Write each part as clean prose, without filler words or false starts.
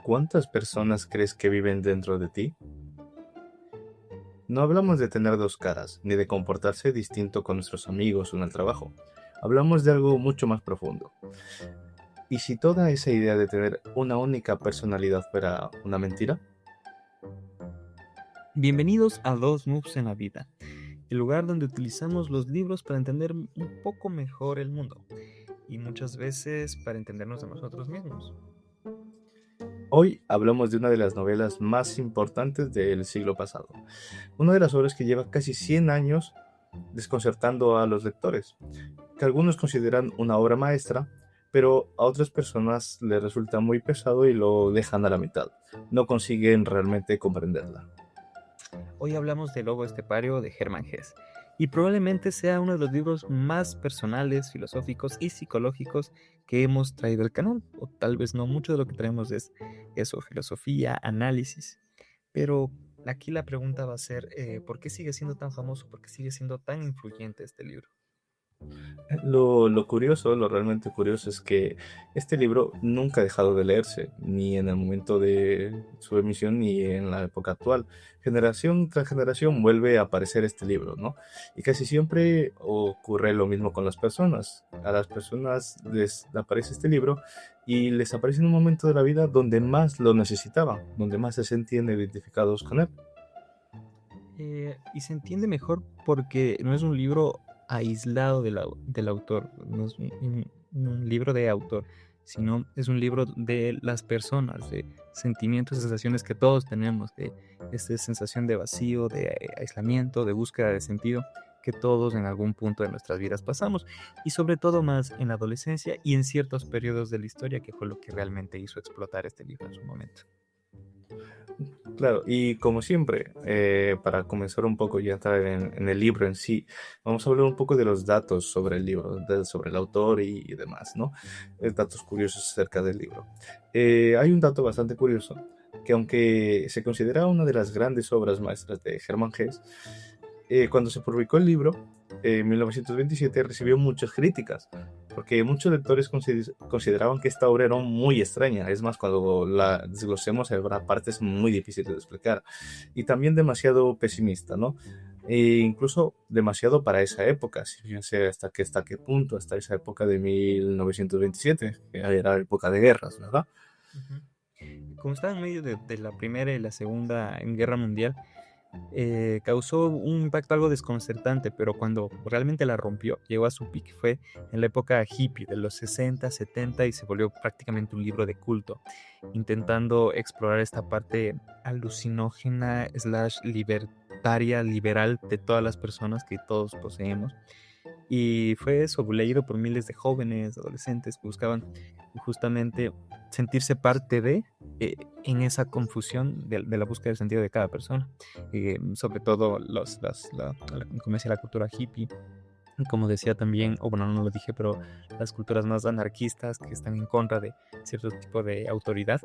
¿Cuántas personas crees que viven dentro de ti? No hablamos de tener dos caras, ni de comportarse distinto con nuestros amigos o en el trabajo. Hablamos de algo mucho más profundo. ¿Y si toda esa idea de tener una única personalidad fuera una mentira? Bienvenidos a Dos Noobs en la Vida, el lugar donde utilizamos los libros para entender un poco mejor el mundo y muchas veces para entendernos a nosotros mismos. Hoy hablamos de una de las novelas más importantes del siglo pasado, una de las obras que lleva casi 100 años desconcertando a los lectores, que algunos consideran una obra maestra, pero a otras personas les resulta muy pesado y lo dejan a la mitad. No consiguen realmente comprenderla. Hoy hablamos de Lobo Estepario de Hermann Hesse y probablemente sea uno de los libros más personales, filosóficos y psicológicos que hemos traído al canal, o tal vez no. Mucho de lo que traemos es eso, filosofía, análisis, pero aquí la pregunta va a ser, ¿por qué sigue siendo tan famoso? ¿Por qué sigue siendo tan influyente este libro? Lo curioso, lo realmente curioso es que este libro nunca ha dejado de leerse, ni en el momento de su emisión ni en la época actual. Generación tras generación vuelve a aparecer este libro, ¿no? Y casi siempre ocurre lo mismo con las personas. A las personas les aparece este libro y les aparece en un momento de la vida donde más lo necesitaban, donde más se sentían identificados con él. Y se entiende mejor porque no es un libro aislado del autor, no es un libro de autor, sino es un libro de las personas, de sentimientos, sensaciones que todos tenemos, de esta sensación de vacío, de aislamiento, de búsqueda de sentido que todos en algún punto de nuestras vidas pasamos, y sobre todo más en la adolescencia y en ciertos periodos de la historia, que fue lo que realmente hizo explotar este libro en su momento. Claro, y como siempre, para comenzar un poco y entrar en el libro en sí, vamos a hablar un poco de los datos sobre el libro, sobre el autor y demás, ¿no? Datos curiosos acerca del libro. Hay un dato bastante curioso, que aunque se considera una de las grandes obras maestras de Hermann Hesse, cuando se publicó el libro, en 1927 recibió muchas críticas, porque muchos lectores consideraban que esta obra era muy extraña. Es más, cuando la desglosemos habrá partes muy difíciles de explicar. Y también demasiado pesimista, ¿no? E incluso demasiado para esa época. Si fíjense hasta qué punto, hasta esa época de 1927, que era época de guerras, ¿verdad? Ujú. Como estaba en medio de la Primera y la Segunda Guerra Mundial, causó un impacto algo desconcertante, pero cuando realmente la rompió, llegó a su pico, fue en la época hippie de los 60, 70 y se volvió prácticamente un libro de culto, intentando explorar esta parte alucinógena slash libertaria, liberal de todas las personas que todos poseemos. Y fue eso, leído por miles de jóvenes, adolescentes que buscaban justamente sentirse parte de, en esa confusión de la búsqueda del sentido de cada persona. Sobre todo como decía, la cultura hippie, como decía también, o bueno, no lo dije, pero las culturas más anarquistas que están en contra de cierto tipo de autoridad.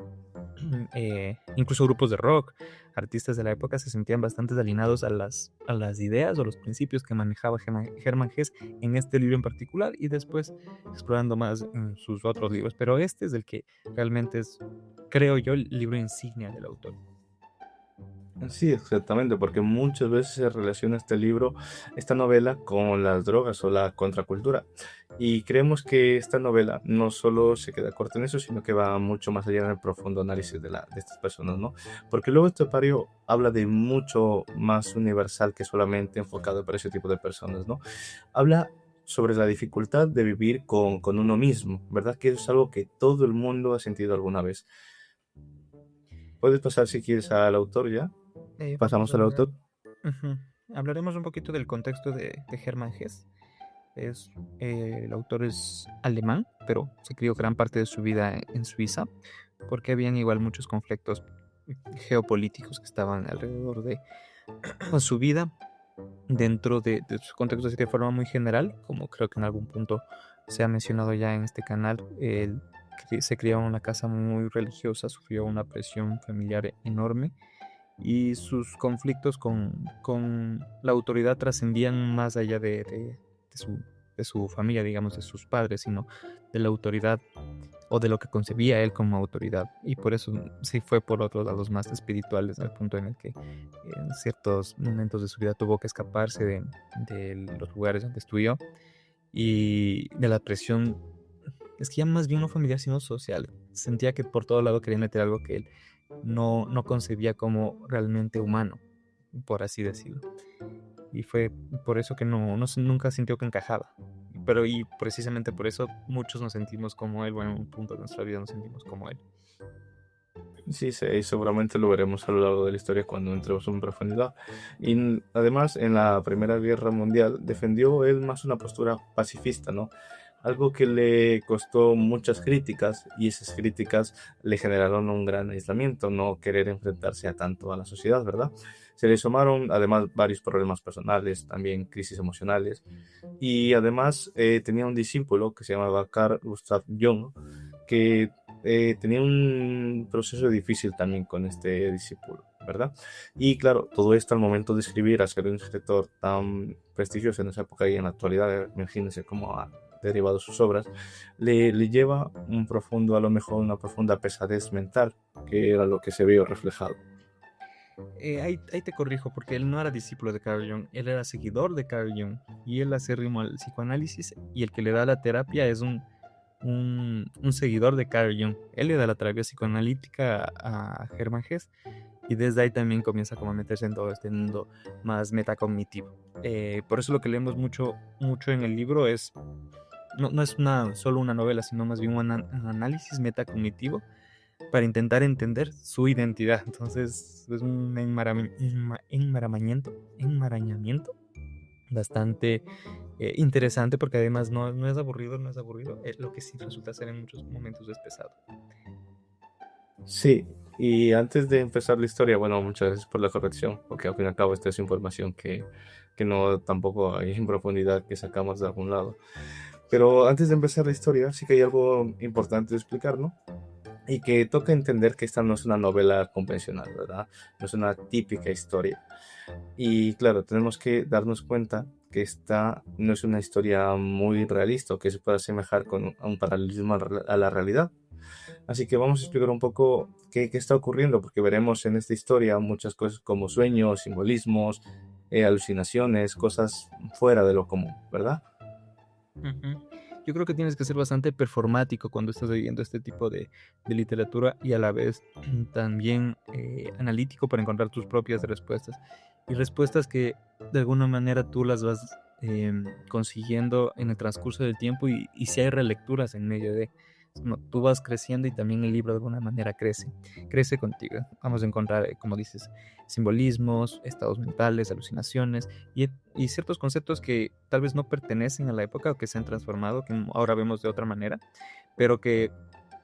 Incluso grupos de rock, artistas de la época se sentían bastante alineados a las ideas o los principios que manejaba Hermann Hesse en este libro en particular y después explorando más en sus otros libros. Pero este es el que realmente es, creo yo, el libro insignia del autor. Sí, exactamente, porque muchas veces se relaciona este libro, esta novela, con las drogas o la contracultura. Y creemos que esta novela no solo se queda corta en eso, sino que va mucho más allá en el profundo análisis de estas personas, ¿no? Porque luego este pario habla de mucho más universal que solamente enfocado para ese tipo de personas, ¿no? Habla sobre la dificultad de vivir con uno mismo, ¿verdad? Que eso es algo que todo el mundo ha sentido alguna vez. Puedes pasar si quieres al autor ya. Vamos Pasamos a al hablar. autor. Ujú. Hablaremos un poquito del contexto de Hermann Hesse. El autor es alemán, pero se crió gran parte de su vida en Suiza, porque habían igual muchos conflictos geopolíticos que estaban alrededor de su vida, dentro de su contexto así de forma muy general, como creo que en algún punto se ha mencionado ya en este canal. Él se crió en una casa muy religiosa, sufrió una presión familiar enorme y sus conflictos con la autoridad trascendían más allá de su familia, digamos, de sus padres, sino de la autoridad o de lo que concebía él como autoridad. Y por eso sí fue por otros lados más espirituales, al punto en el que en ciertos momentos de su vida tuvo que escaparse de los lugares donde estudió y de la presión, es que ya más bien no familiar, sino social. Sentía que por todo lado quería meter algo que él no concebía como realmente humano, por así decirlo. Y fue por eso que nunca sintió que encajaba. Pero y precisamente por eso muchos nos sentimos como él, bueno, en un punto de nuestra vida nos sentimos como él. Sí, sí, y seguramente lo veremos a lo largo de la historia cuando entremos en profundidad. Y además, en la Primera Guerra Mundial defendió él más una postura pacifista, ¿no? Algo que le costó muchas críticas y esas críticas le generaron un gran aislamiento, no querer enfrentarse a tanto a la sociedad, ¿verdad? Se le sumaron además varios problemas personales, también crisis emocionales y además tenía un discípulo que se llamaba Carl Gustav Jung que tenía un proceso difícil también con este discípulo, ¿verdad? Y claro, todo esto al momento de escribir, a ser un escritor tan prestigioso en esa época y en la actualidad, imagínense cómo ha derivado sus obras, le lleva un profundo, a lo mejor una profunda pesadez mental, que era lo que se vio reflejado. Ahí te corrijo, porque él no era discípulo de Carl Jung, él era seguidor de Carl Jung y él hace ritmo al psicoanálisis y el que le da la terapia es un seguidor de Carl Jung. Él le da la terapia psicoanalítica a Hermann Hesse y desde ahí también comienza como a meterse en todo este mundo más metacognitivo. Por eso lo que leemos mucho en el libro es, no es solo una novela, sino más bien un análisis metacognitivo para intentar entender su identidad. Entonces es un enmarañamiento bastante interesante porque además no es aburrido, es lo que sí resulta ser en muchos momentos es pesado. Sí, y antes de empezar la historia, bueno, muchas gracias por la corrección, porque al fin y al cabo esta es información que no tampoco hay en profundidad que sacamos de algún lado. Pero antes de empezar la historia, sí que hay algo importante de explicar, ¿no? Y que toca entender que esta no es una novela convencional, ¿verdad? No es una típica historia. Y claro, tenemos que darnos cuenta que esta no es una historia muy realista o que se pueda asemejar con un paralelismo a la realidad. Así que vamos a explicar un poco qué está ocurriendo, porque veremos en esta historia muchas cosas como sueños, simbolismos, alucinaciones, cosas fuera de lo común, ¿verdad? Ujú. Yo creo que tienes que ser bastante performático cuando estás leyendo este tipo de literatura y a la vez también analítico para encontrar tus propias respuestas. Y respuestas que de alguna manera tú las vas consiguiendo en el transcurso del tiempo y si hay relecturas en medio de... No, tú vas creciendo y también el libro de alguna manera crece contigo. Vamos a encontrar, como dices, simbolismos, estados mentales, alucinaciones y ciertos conceptos que tal vez no pertenecen a la época o que se han transformado, que ahora vemos de otra manera, pero que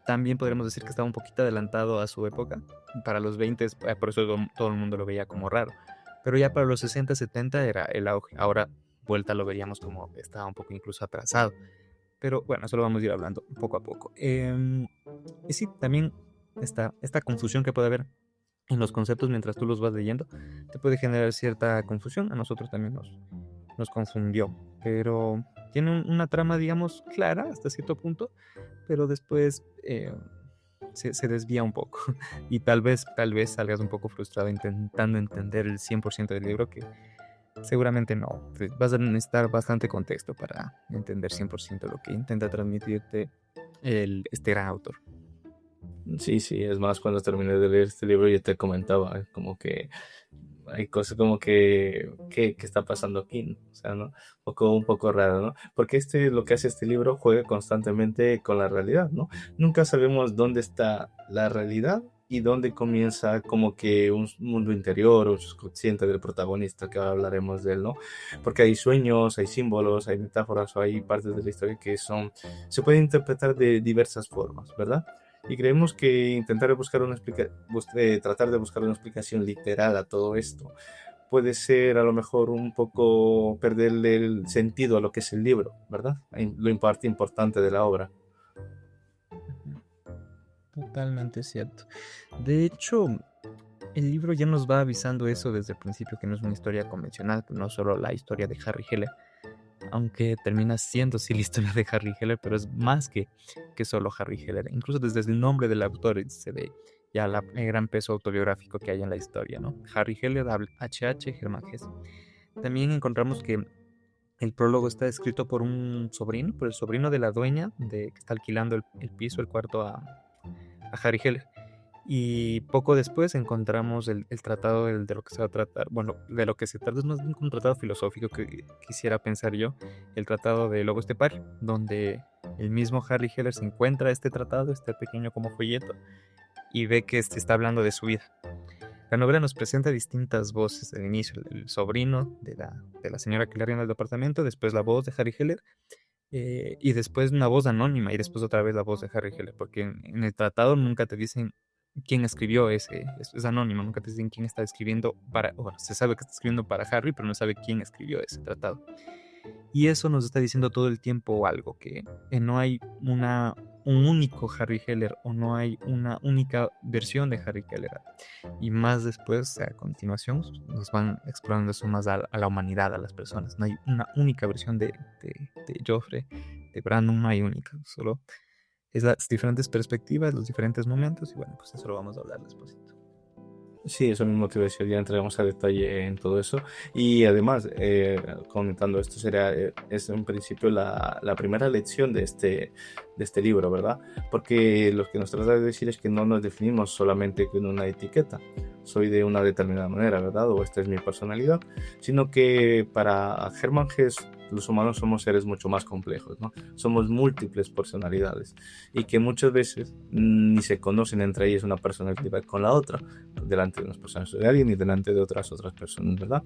también podríamos decir que estaba un poquito adelantado a su época. Para los 20, por eso todo el mundo lo veía como raro. Pero ya para los 60, 70 era el auge. Ahora, vuelta lo veríamos como estaba un poco incluso atrasado. Pero bueno, eso lo vamos a ir hablando poco a poco. Y sí, también esta confusión que puede haber en los conceptos mientras tú los vas leyendo, te puede generar cierta confusión. A nosotros también nos confundió, pero tiene una trama, digamos, clara hasta cierto punto, pero después se desvía un poco y tal vez salgas un poco frustrado intentando entender el 100% del libro, que seguramente no. Vas a necesitar bastante contexto para entender 100% lo que intenta transmitirte este gran autor. Sí, sí, es más, cuando terminé de leer este libro yo te comentaba, como que hay cosas como que está pasando aquí, ¿no? O sea, ¿no? Un poco raro, ¿no? Porque lo que hace este libro juega constantemente con la realidad, ¿no? Nunca sabemos dónde está la realidad y dónde comienza como que un mundo interior o un subconsciente del protagonista, que ahora hablaremos de él, ¿no? Porque hay sueños, hay símbolos, hay metáforas o hay partes de la historia que se pueden interpretar de diversas formas, ¿verdad? Y creemos que intentar tratar de buscar una explicación literal a todo esto puede ser a lo mejor un poco perderle el sentido a lo que es el libro, ¿verdad? Lo parte importante de la obra. Totalmente cierto. De hecho, el libro ya nos va avisando eso desde el principio, que no es una historia convencional, que no solo la historia de Harry Heller, aunque termina siendo sí la historia de Harry Heller, pero es más que solo Harry Heller. Incluso desde el nombre del autor se ve ya el gran peso autobiográfico que hay en la historia, ¿no? Harry Heller, H.H. Hermann Hesse. También encontramos que el prólogo está escrito por un sobrino, por el sobrino de la dueña que está alquilando el piso, el cuarto a Harry Heller. Y poco después encontramos el tratado de lo que se va a tratar. Bueno, de lo que se trata es más bien un tratado filosófico que quisiera pensar yo, el tratado de Lobo Estepario, donde el mismo Harry Heller se encuentra este tratado, este pequeño como folleto, y ve que se está hablando de su vida. La novela nos presenta distintas voces al inicio, el sobrino de la señora que le arrienda el departamento, después la voz de Harry Heller, y después una voz anónima, y después otra vez la voz de Harry Heller, porque en el tratado nunca te dicen quién escribió es anónimo, nunca te dicen quién está escribiendo bueno, se sabe que está escribiendo para Harry, pero no sabe quién escribió ese tratado. Y eso nos está diciendo todo el tiempo algo, que no hay un único Harry Heller o no hay una única versión de Harry Heller. Y más después, a continuación, nos van explorando eso más a la humanidad, a las personas. No hay una única versión de Joffrey, de Brandon, no hay única, solo es las diferentes perspectivas, los diferentes momentos, y bueno, pues eso lo vamos a hablar después. Sí, eso mismo te iba a decir, ya entraremos a detalle en todo eso. Y además, comentando esto, es en principio la primera lección de este libro, ¿verdad? Porque lo que nos trata de decir es que no nos definimos solamente con una etiqueta, soy de una determinada manera, ¿verdad? O esta es mi personalidad, sino que para Hermann Hesse los humanos somos seres mucho más complejos, ¿no? Somos múltiples personalidades y que muchas veces ni se conocen entre ellas una personalidad con la otra, delante de unas personas de alguien y delante de otras personas, ¿verdad?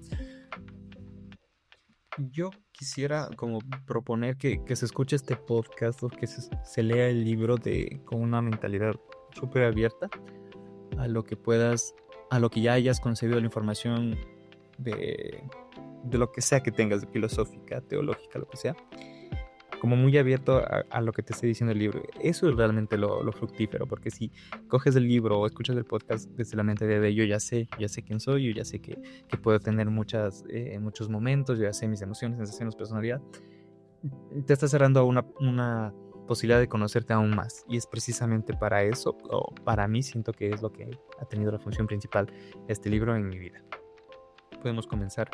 Yo quisiera como proponer que se escuche este podcast o que se lea el libro con una mentalidad súper abierta a lo que puedas, a lo que ya hayas concebido la información de lo que sea que tengas, de filosófica, teológica, lo que sea, como muy abierto a lo que te esté diciendo el libro. Eso es realmente lo fructífero, porque si coges el libro o escuchas el podcast desde la mente de yo ya sé quién soy, yo ya sé que puedo tener muchos momentos, yo ya sé mis emociones, sensaciones, personalidad, te estás cerrando a una posibilidad de conocerte aún más. Y es precisamente para eso, o para mí siento que es lo que ha tenido la función principal este libro en mi vida. Podemos comenzar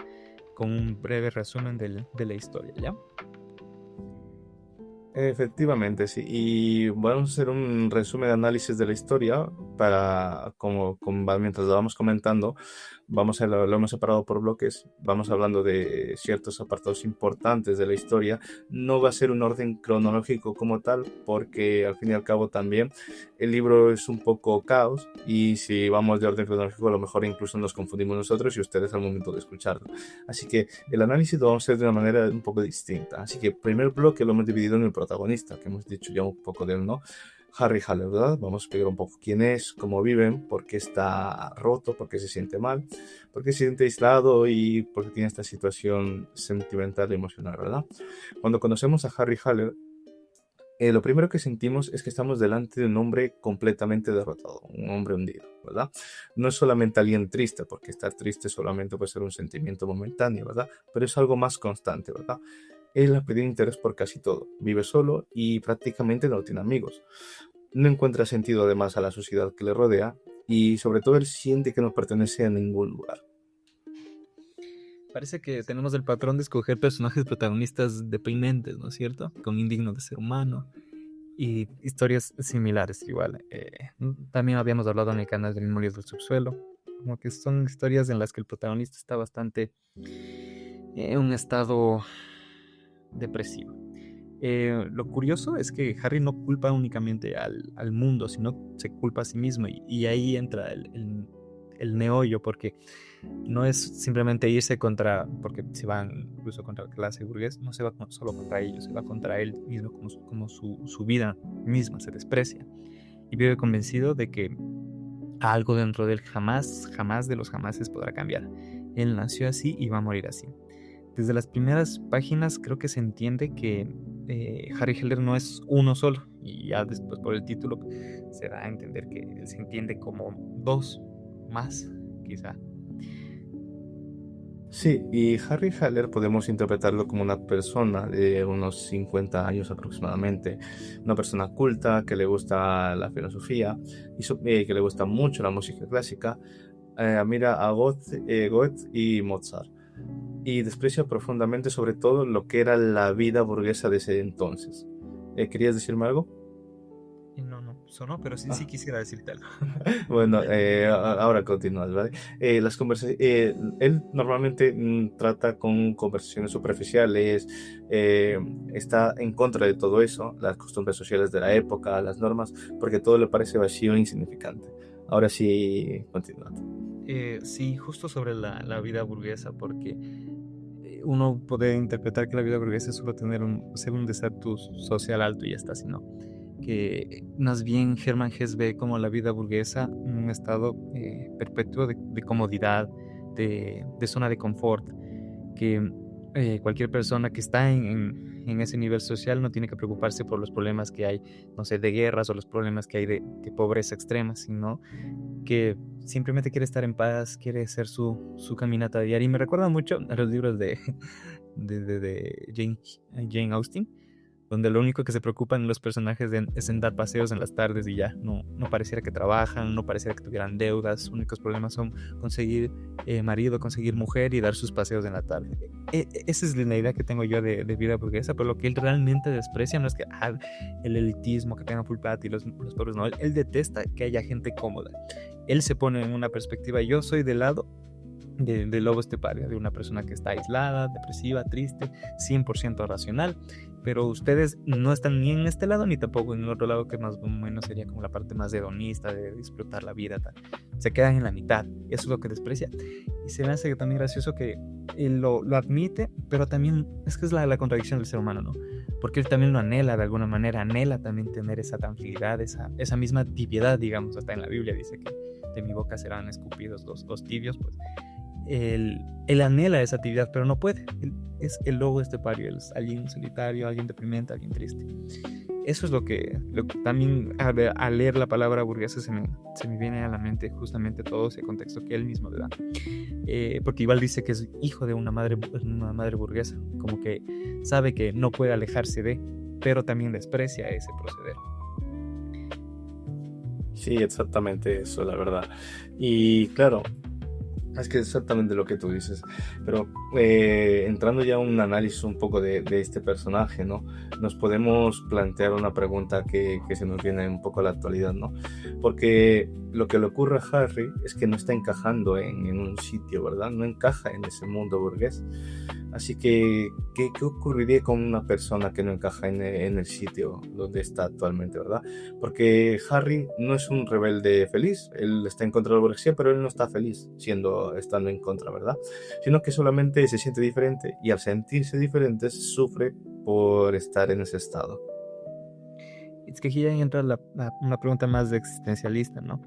con un breve resumen de la historia, ¿ya? Efectivamente, sí. Y vamos a hacer un resumen de análisis de la historia para, mientras lo vamos comentando, lo hemos separado por bloques, vamos hablando de ciertos apartados importantes de la historia. No va a ser un orden cronológico como tal, porque al fin y al cabo también el libro es un poco caos y si vamos de orden cronológico a lo mejor incluso nos confundimos nosotros y ustedes al momento de escucharlo. Así que el análisis lo vamos a hacer de una manera un poco distinta. Así que el primer bloque lo hemos dividido en el protagonista, que hemos dicho ya un poco de él, ¿no? Harry Haller, ¿verdad? Vamos a explicar un poco quién es, cómo viven, por qué está roto, por qué se siente mal, por qué se siente aislado y por qué tiene esta situación sentimental y emocional, ¿verdad? Cuando conocemos a Harry Haller, lo primero que sentimos es que estamos delante de un hombre completamente derrotado, un hombre hundido, ¿verdad? No es solamente alguien triste, porque estar triste solamente puede ser un sentimiento momentáneo, ¿verdad? Pero es algo más constante, ¿verdad? Él ha perdido interés por casi todo, vive solo y prácticamente no tiene amigos. No encuentra sentido además a la sociedad que le rodea y sobre todo él siente que no pertenece a ningún lugar. Parece que tenemos el patrón de escoger personajes protagonistas deprimentes, ¿no es cierto? Con indigno de ser humano y historias similares igual. También habíamos hablado en el canal del Memorias del Subsuelo, como que son historias en las que el protagonista está bastante en un estado depresivo. Lo curioso es que Harry no culpa únicamente al mundo, sino se culpa a sí mismo y ahí entra el meollo, porque no es simplemente irse porque se van incluso contra la clase burgués, no se va solo contra ellos, se va contra él mismo, como su vida misma se desprecia y vive convencido de que algo dentro de él jamás de los jamases podrá cambiar. Él nació así y va a morir así. Desde las primeras páginas creo que se entiende que Harry Heller no es uno solo, y ya después por el título se da a entender que él se entiende como dos más, quizá. Sí, y Harry Haller podemos interpretarlo como una persona de unos 50 años aproximadamente, una persona culta que le gusta la filosofía y que le gusta mucho la música clásica, admira a Goethe y Mozart y desprecia profundamente sobre todo lo que era la vida burguesa de ese entonces. ¿Querías decirme algo? Y no, no, sonó, pero sí, sí Ah. quisiera decirte algo. Bueno, ahora continúas, ¿vale? Él normalmente trata con conversaciones superficiales, eh, está en contra de todo eso, las costumbres sociales de la época, las normas, porque todo le parece vacío e insignificante. Ahora sí, continúa. Sí, justo sobre la vida burguesa, porque uno puede interpretar que la vida burguesa es solo ser un estatus social alto y ya está, sino que más bien Hermann Hesse ve como la vida burguesa un estado perpetuo de comodidad, de zona de confort, que cualquier persona que está en ese nivel social no tiene que preocuparse por los problemas que hay, no sé, de guerras o los problemas que hay de pobreza extrema, sino que simplemente quiere estar en paz, quiere hacer su caminata diaria. Y me recuerda mucho a los libros de Jane Austen, donde lo único que se preocupan los personajes es en dar paseos en las tardes y ya, no pareciera que trabajan, no pareciera que tuvieran deudas, sus únicos problemas son conseguir marido, conseguir mujer y dar sus paseos en la tarde. Esa es la idea que tengo yo de vida burguesa, pero lo que él realmente desprecia no es que el elitismo, que tenga full plata y los pobres, no, él detesta que haya gente cómoda. Él se pone en una perspectiva, yo soy del lado del lobo estepario, de una persona que está aislada, depresiva, triste, 100% racional, pero ustedes no están ni en este lado ni tampoco en el otro lado, que más o menos sería como la parte más hedonista de disfrutar la vida, tal. Se quedan en la mitad, eso es lo que desprecia. Y se me hace también gracioso que él lo admite, pero también es que es la contradicción del ser humano, ¿no? Porque él también lo anhela de alguna manera, anhela también tener esa tranquilidad, esa misma tibiedad, digamos. Hasta en la Biblia dice que de mi boca serán escupidos los tibios, pues él anhela esa actividad, pero no puede. Él es el lobo estepario, él es alguien solitario, alguien deprimente, alguien triste. Eso es lo que también al leer la palabra burguesa se me viene a la mente justamente todo ese contexto que él mismo le da. Porque igual dice que es hijo de una madre burguesa, como que sabe que no puede alejarse pero también desprecia ese proceder. Sí, exactamente eso, la verdad. Y claro, es que es exactamente lo que tú dices, pero entrando ya a un análisis un poco de este personaje, ¿no? Nos podemos plantear una pregunta que se nos viene un poco a la actualidad, ¿no? Porque lo que le ocurre a Harry es que no está encajando en un sitio, ¿verdad? No encaja en ese mundo burgués. Así que, ¿qué ocurriría con una persona que no encaja en el sitio donde está actualmente, ¿verdad? Porque Harry no es un rebelde feliz, él está en contra de la burguesía, pero él no está feliz estando en contra, ¿verdad? Sino que solamente se siente diferente y al sentirse diferente sufre por estar en ese estado. Es que aquí ya entra una pregunta más de existencialista, ¿no?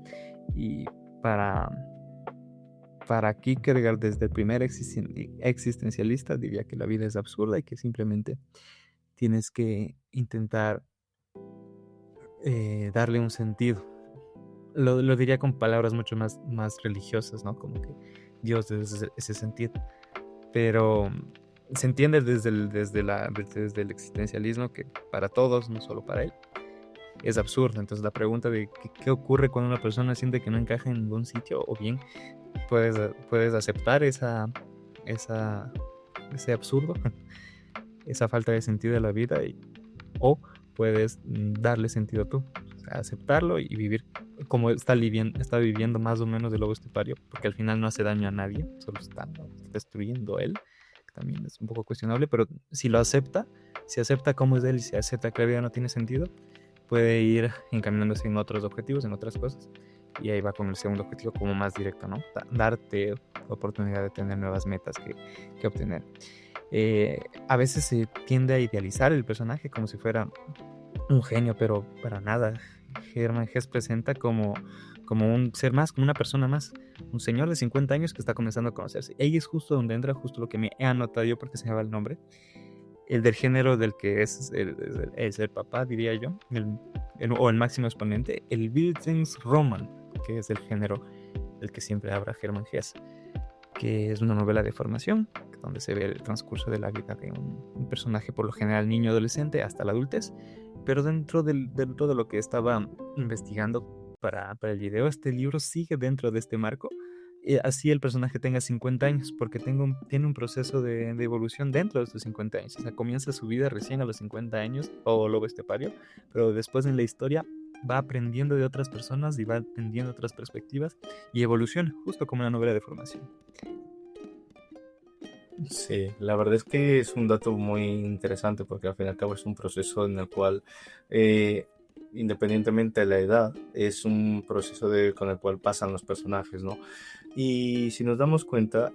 Y para, para Kierkegaard, desde el primer existencialista, diría que la vida es absurda y que simplemente tienes que intentar darle un sentido. Lo diría con palabras mucho más religiosas, ¿no? Como que Dios es ese sentido. Pero se entiende desde el existencialismo que para todos, no solo para él, es absurdo. Entonces la pregunta de qué ocurre cuando una persona siente que no encaja en ningún sitio, o bien puedes aceptar ese absurdo, esa falta de sentido de la vida, o puedes darle sentido tú, o sea, aceptarlo y vivir como está viviendo más o menos de lobo estepario, porque al final no hace daño a nadie, solo está destruyendo él, que también es un poco cuestionable, pero si acepta cómo es él y si acepta que la vida no tiene sentido, puede ir encaminándose en otros objetivos, en otras cosas, y ahí va con el segundo objetivo como más directo, ¿no? Darte la oportunidad de tener nuevas metas que obtener. A veces se tiende a idealizar el personaje como si fuera un genio, pero para nada. Hermann Hesse presenta como un ser más, como una persona más, un señor de 50 años que está comenzando a conocerse. Ahí es justo donde entra justo lo que me he anotado yo, porque se me va el nombre, el del género del que es el papá, diría yo, o el máximo exponente, el Bildungsroman, que es el género del que siempre habla Hermann Hesse. que es una novela de formación, donde se ve el transcurso de la vida de un personaje, por lo general niño adolescente, hasta la adultez. Pero dentro de todo lo que estaba investigando para el video, este libro sigue dentro de este marco. Así el personaje tenga 50 años, porque tiene un proceso de evolución dentro de estos 50 años. O sea, comienza su vida recién a los 50 años, o lobo estepario, pero después en la historia va aprendiendo de otras personas y va entendiendo otras perspectivas y evoluciona, justo como una novela de formación. Sí, la verdad es que es un dato muy interesante porque al fin y al cabo es un proceso en el cual, eh, independientemente de la edad, es un proceso con el cual pasan los personajes, ¿no? Y si nos damos cuenta,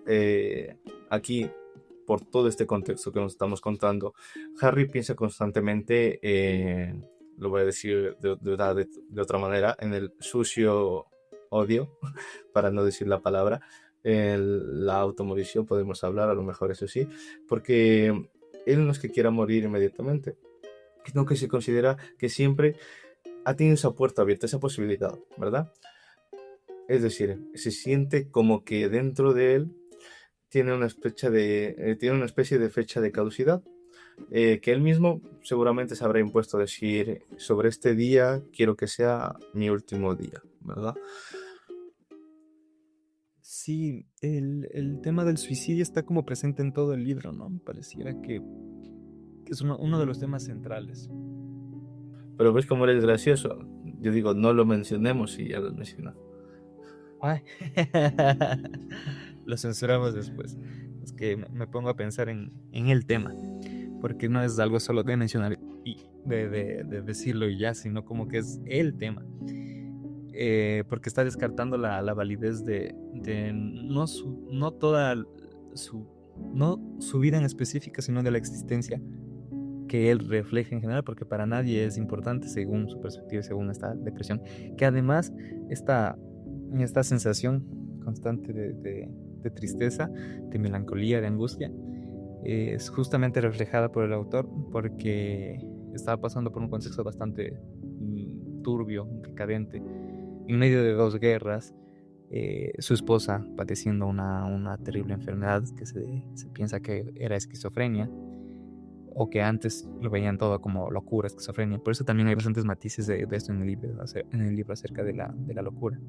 aquí, por todo este contexto que nos estamos contando, Harry piensa constantemente, lo voy a decir de otra manera, en el sucio odio, para no decir la palabra, la automorición podemos hablar, a lo mejor eso sí, porque él no es que quiera morir inmediatamente, sino que se considera que siempre ha tenido esa puerta abierta, esa posibilidad, ¿verdad? Es decir, se siente como que dentro de él tiene una especie de fecha de caducidad, que él mismo seguramente se habrá impuesto a decir, sobre este día quiero que sea mi último día, ¿verdad? Sí, el tema del suicidio está como presente en todo el libro, ¿no? Pareciera que es uno de los temas centrales. Pero ves cómo eres gracioso. Yo digo, no lo mencionemos y ya lo mencionado. Ay. Lo censuramos después. Es que me pongo a pensar en el tema, porque no es algo solo de mencionar y de decirlo y ya, sino como que es el tema. Porque está descartando la validez de no toda su vida en específica, sino de la existencia que él refleja en general, porque para nadie es importante según su perspectiva y según esta depresión, que además esta sensación constante de tristeza, de melancolía, de angustia, es justamente reflejada por el autor porque estaba pasando por un contexto bastante turbio, decadente, en medio de 2 guerras, su esposa padeciendo una terrible enfermedad que se piensa que era esquizofrenia, o que antes lo veían todo como locura, esquizofrenia. Por eso también hay bastantes matices de esto en el libro acerca de la locura.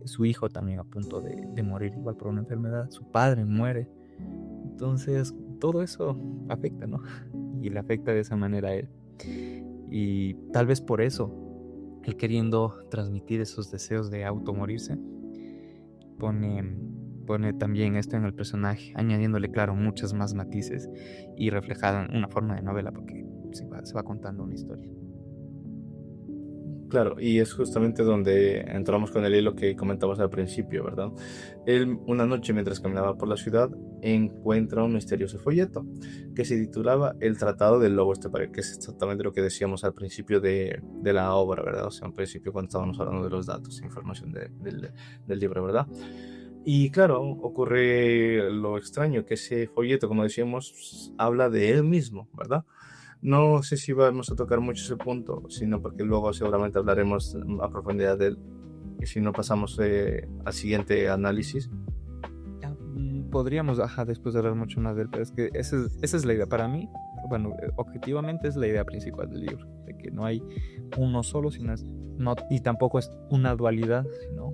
Su hijo también a punto de morir igual por una enfermedad, su padre muere. Entonces todo eso afecta, ¿no? Y le afecta de esa manera a él. Y tal vez por eso, él queriendo transmitir esos deseos de automorirse, pone también esto en el personaje, añadiéndole, claro, muchos más matices y reflejado en una forma de novela, porque se va contando una historia. Claro, y es justamente donde entramos con el hilo que comentabas al principio, ¿verdad? Él, una noche mientras caminaba por la ciudad, encuentra un misterioso folleto que se titulaba El Tratado del Lobo Estepario, que es exactamente lo que decíamos al principio de la obra, ¿verdad? O sea, al principio cuando estábamos hablando de los datos e información del libro, ¿verdad? Y claro, ocurre lo extraño, que ese folleto, como decíamos, habla de él mismo, ¿verdad? No sé si vamos a tocar mucho ese punto, sino porque luego seguramente hablaremos a profundidad de él. Y si no, pasamos al siguiente análisis. Podríamos, después de hablar mucho más de él, pero es que esa es la idea. Para mí, bueno, objetivamente es la idea principal del libro, de que no hay uno solo, y tampoco es una dualidad, sino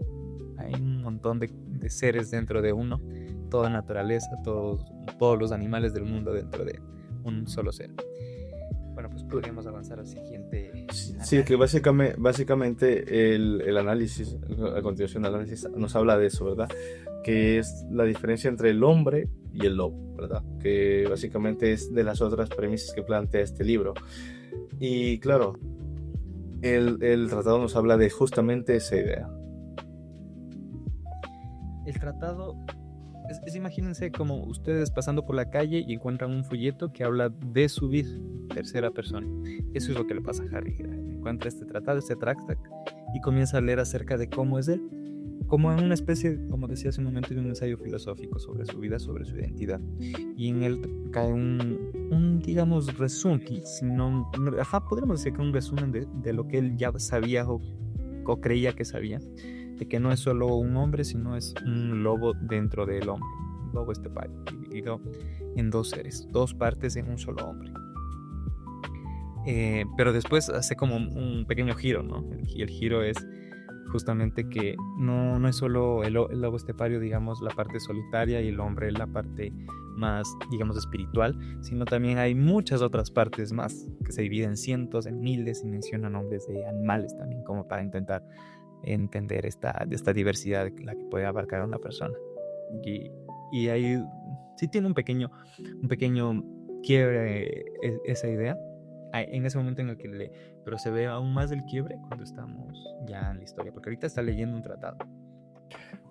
hay un montón de seres dentro de uno, toda naturaleza, todos los animales del mundo dentro de un solo ser. Bueno, pues podríamos avanzar al siguiente. Sí, que básicamente el análisis, a continuación del análisis, nos habla de eso, ¿verdad? Que es la diferencia entre el hombre y el lobo, ¿verdad? Que básicamente es de las otras premisas que plantea este libro. Y claro, el tratado nos habla de justamente esa idea. El tratado imagínense como ustedes pasando por la calle y encuentran un folleto que habla de su vida, tercera persona. Eso es lo que le pasa a Harry. Encuentra este tratado, este tractac, y comienza a leer acerca de cómo es él, como en una especie, como decía hace un momento, de un ensayo filosófico sobre su vida, sobre su identidad. Y en él cae un digamos, resumen, podríamos decir que un resumen de lo que él ya sabía o creía que sabía, de que no es solo un hombre, sino es un lobo dentro del hombre, un lobo estepario, dividido en dos seres, dos partes en un solo hombre. Pero después hace como un pequeño giro, ¿no? El giro es justamente que no es solo el lobo estepario, digamos, la parte solitaria, y el hombre la parte más, digamos, espiritual, sino también hay muchas otras partes más que se dividen en cientos, en miles, y mencionan nombres de animales también, como para intentar entender esta diversidad la que puede abarcar a una persona. Y ahí sí tiene un pequeño quiebre esa idea en ese momento en el que pero se ve aún más el quiebre cuando estamos ya en la historia, porque ahorita está leyendo un tratado.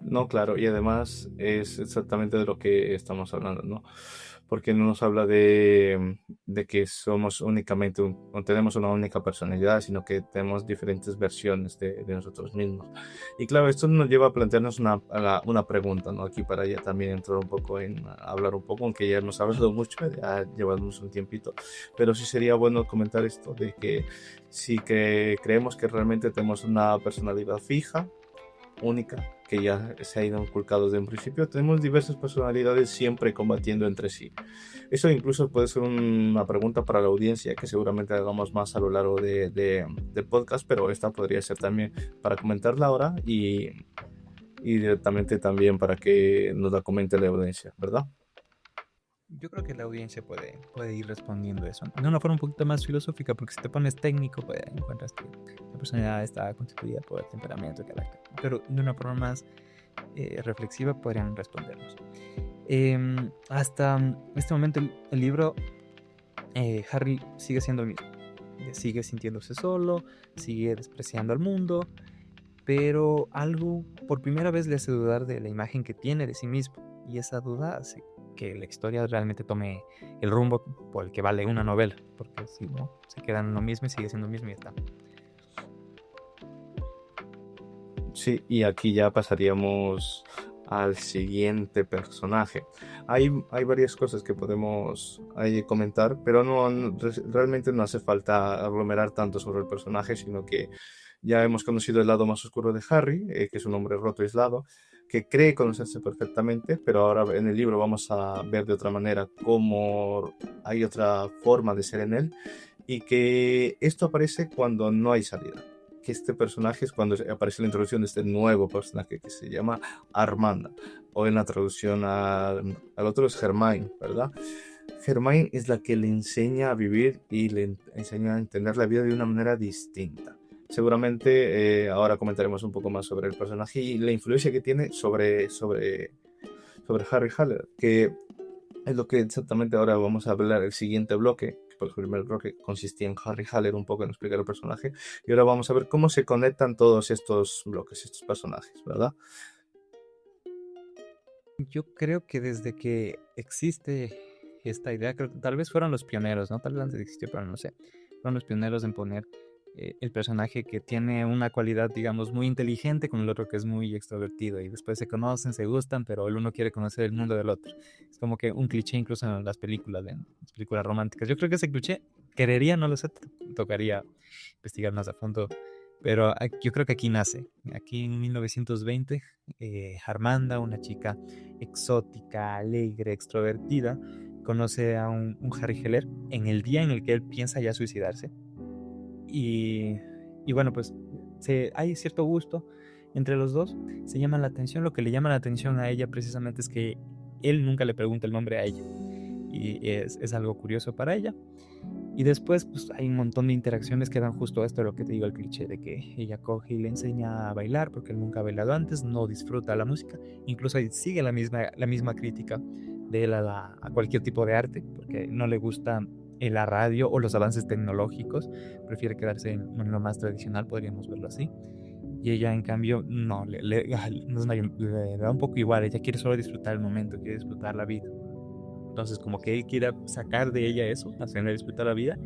No, claro, y además es exactamente de lo que estamos hablando, ¿no? Porque no nos habla de que somos únicamente, o tenemos una única personalidad, sino que tenemos diferentes versiones de nosotros mismos. Y claro, esto nos lleva a plantearnos una pregunta, ¿no? Aquí para ya también entrar un poco hablar un poco, aunque ya hemos hablado mucho, ya llevamos un tiempito, pero sí sería bueno comentar esto de que sí que creemos que realmente tenemos una personalidad fija, única, que ya se ha ido inculcado desde un principio. Tenemos diversas personalidades siempre combatiendo entre sí. Eso incluso puede ser una pregunta para la audiencia, que seguramente hagamos más a lo largo del podcast, pero esta podría ser también para comentarla ahora y directamente también para que nos la comente la audiencia, ¿verdad? Yo creo que la audiencia puede ir respondiendo eso de una forma un poquito más filosófica, porque si te pones técnico, pues encuentras que la personalidad está constituida por el temperamento y carácter. Pero de una forma más reflexiva podrían respondernos. Hasta este momento el libro, Harry sigue siendo el mismo. Sigue sintiéndose solo, sigue despreciando al mundo, pero algo por primera vez le hace dudar de la imagen que tiene de sí mismo, y esa duda hace que la historia realmente tome el rumbo por el que vale una novela, porque si no, se queda en lo mismo y sigue siendo lo mismo y ya está. Sí, y aquí ya pasaríamos al siguiente personaje. Hay varias cosas que podemos comentar, pero realmente no hace falta aglomerar tanto sobre el personaje, sino que ya hemos conocido el lado más oscuro de Harry, que es un hombre roto y aislado, que cree conocerse perfectamente, pero ahora en el libro vamos a ver de otra manera cómo hay otra forma de ser en él, y que esto aparece cuando no hay salida. Que este personaje es cuando aparece la introducción de este nuevo personaje que se llama Armanda, o en la traducción al otro es Hermione, ¿verdad? Hermione es la que le enseña a vivir y le enseña a entender la vida de una manera distinta. Seguramente ahora comentaremos un poco más sobre el personaje y la influencia que tiene sobre Harry Haller, que es lo que exactamente ahora vamos a hablar el siguiente bloque. Por el primer bloque consistía en Harry Haller un poco en explicar el personaje, y ahora vamos a ver cómo se conectan todos estos bloques, estos personajes, ¿verdad? Yo creo que desde que existe esta idea, creo que tal vez fueron los pioneros, ¿no? Tal vez antes existió, pero no sé. Fueron los pioneros en poner el personaje que tiene una cualidad, digamos, muy inteligente, con el otro que es muy extrovertido, y después se conocen, se gustan, pero el uno quiere conocer el mundo del otro. Es como que un cliché incluso en las películas románticas. Yo creo que ese cliché querería, no lo sé, tocaría investigar más a fondo, pero yo creo que aquí nace. Aquí en 1920, Armanda, una chica exótica, alegre, extrovertida, conoce a un Harry Heller en el día en el que él piensa ya suicidarse. Y bueno, pues hay cierto gusto entre los dos, se llaman la atención. Lo que le llama la atención a ella precisamente es que él nunca le pregunta el nombre a ella, y es algo curioso para ella. Y después pues hay un montón de interacciones que dan justo esto, lo que te digo, el cliché de que ella coge y le enseña a bailar porque él nunca ha bailado antes, no disfruta la música, incluso sigue la misma crítica de él a cualquier tipo de arte, porque no le gusta la radio o los avances tecnológicos, prefiere quedarse en lo más tradicional, podríamos verlo así. Y ella, en cambio, no, le da un poco igual, ella quiere solo disfrutar el momento, quiere disfrutar la vida. Entonces, como que él quiere sacar de ella eso, hacerle disfrutar la vida.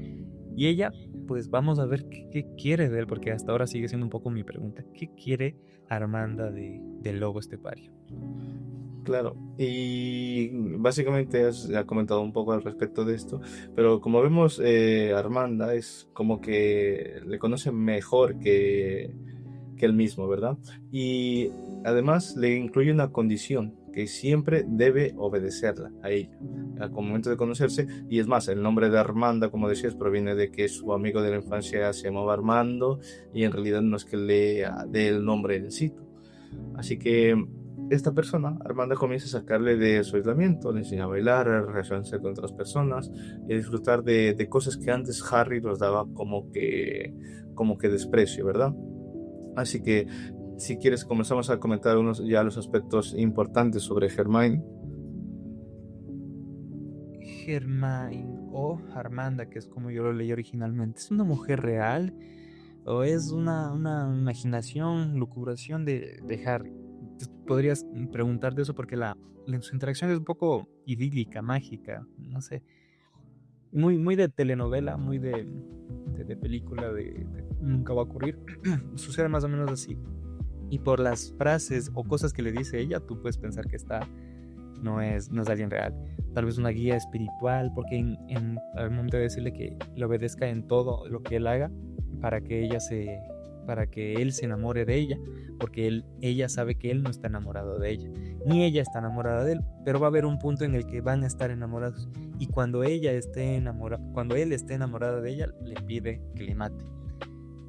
Y ella, pues vamos a ver qué quiere de él, porque hasta ahora sigue siendo un poco mi pregunta. ¿Qué quiere Armanda del lobo estepario? Claro, y básicamente has comentado un poco al respecto de esto, pero como vemos, Armanda es como que le conoce mejor que que él mismo, ¿verdad? Y además le incluye una condición, que siempre debe obedecerla a ella al momento de conocerse. Y es más, el nombre de Armanda, como decías, proviene de que su amigo de la infancia se llamaba Armando, y en realidad no es que le dé el nombre en sí. Así que esta persona, Armanda, comienza a sacarle de su aislamiento, le enseña a bailar, a relacionarse con otras personas y a disfrutar de cosas que antes Harry los daba como que desprecio, ¿verdad? Así que, si quieres, comenzamos a comentar unos ya los aspectos importantes sobre Hermione. Hermione o Armanda, que es como yo lo leí originalmente, ¿es una mujer real o es una imaginación, lucubración de Harry? Podrías preguntarte eso porque su interacción es un poco idílica, mágica, no sé, muy de telenovela, muy de película de nunca va a ocurrir. Sucede más o menos así. Y por las frases o cosas que le dice ella, tú puedes pensar que no es alguien real. Tal vez una guía espiritual, porque al momento de decirle que le obedezca en todo lo que él haga, para que él se enamore de ella, porque ella sabe que él no está enamorado de ella, ni ella está enamorada de él, pero va a haber un punto en el que van a estar enamorados, y cuando él esté enamorado de ella, le pide que le mate.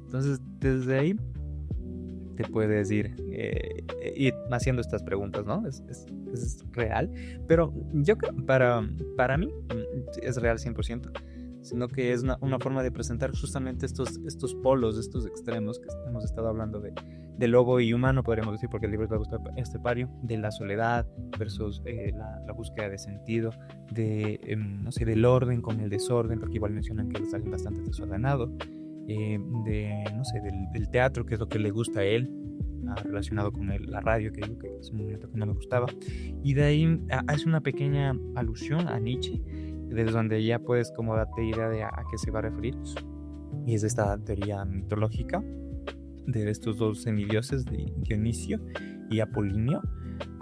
Entonces, desde ahí te puedes ir haciendo estas preguntas, ¿no? Es real, pero yo creo, para mí, es real 100%, sino que es una forma de presentar justamente estos polos, estos extremos que hemos estado hablando de lobo y humano, podríamos decir, porque el libro es este pario, de la soledad versus la búsqueda de sentido, no sé, del orden con el desorden, porque igual mencionan que es alguien bastante desordenado, no sé, del teatro, que es lo que le gusta a él, relacionado con la radio, que digo que es un momento que no me gustaba, y de ahí hace una pequeña alusión a Nietzsche, desde donde ya puedes como darte idea de a qué se va a referir, y es esta teoría mitológica de estos dos semidioses, de Dionisio y Apolinio,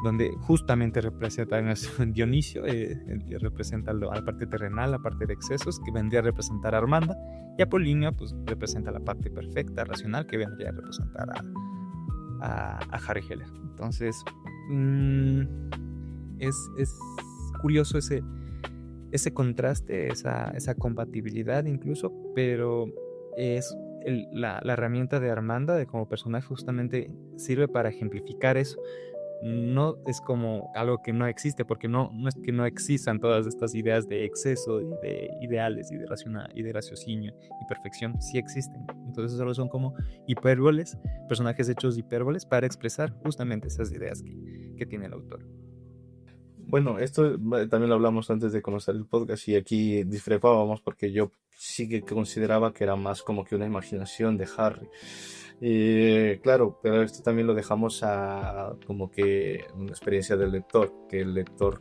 donde justamente representan a Dionisio, representa la parte terrenal, la parte de excesos, que vendría a representar a Armanda, y Apolinio pues representa la parte perfecta, racional, que vendría a representar a Harry Heller. Entonces es curioso ese contraste, esa compatibilidad incluso, pero es la herramienta de Armanda como personaje justamente sirve para ejemplificar eso. No es como algo que no existe, porque no es que no existan todas estas ideas de exceso, de ideales y de raciocinio y perfección, sí existen. Entonces solo son como hipérboles, personajes hechos de hipérboles para expresar justamente esas ideas que tiene el autor. Bueno, esto también lo hablamos antes de comenzar el podcast, y aquí discrepábamos porque yo sí que consideraba que era más como que una imaginación de Harry. Claro, pero esto también lo dejamos a como que una experiencia del lector, que el lector,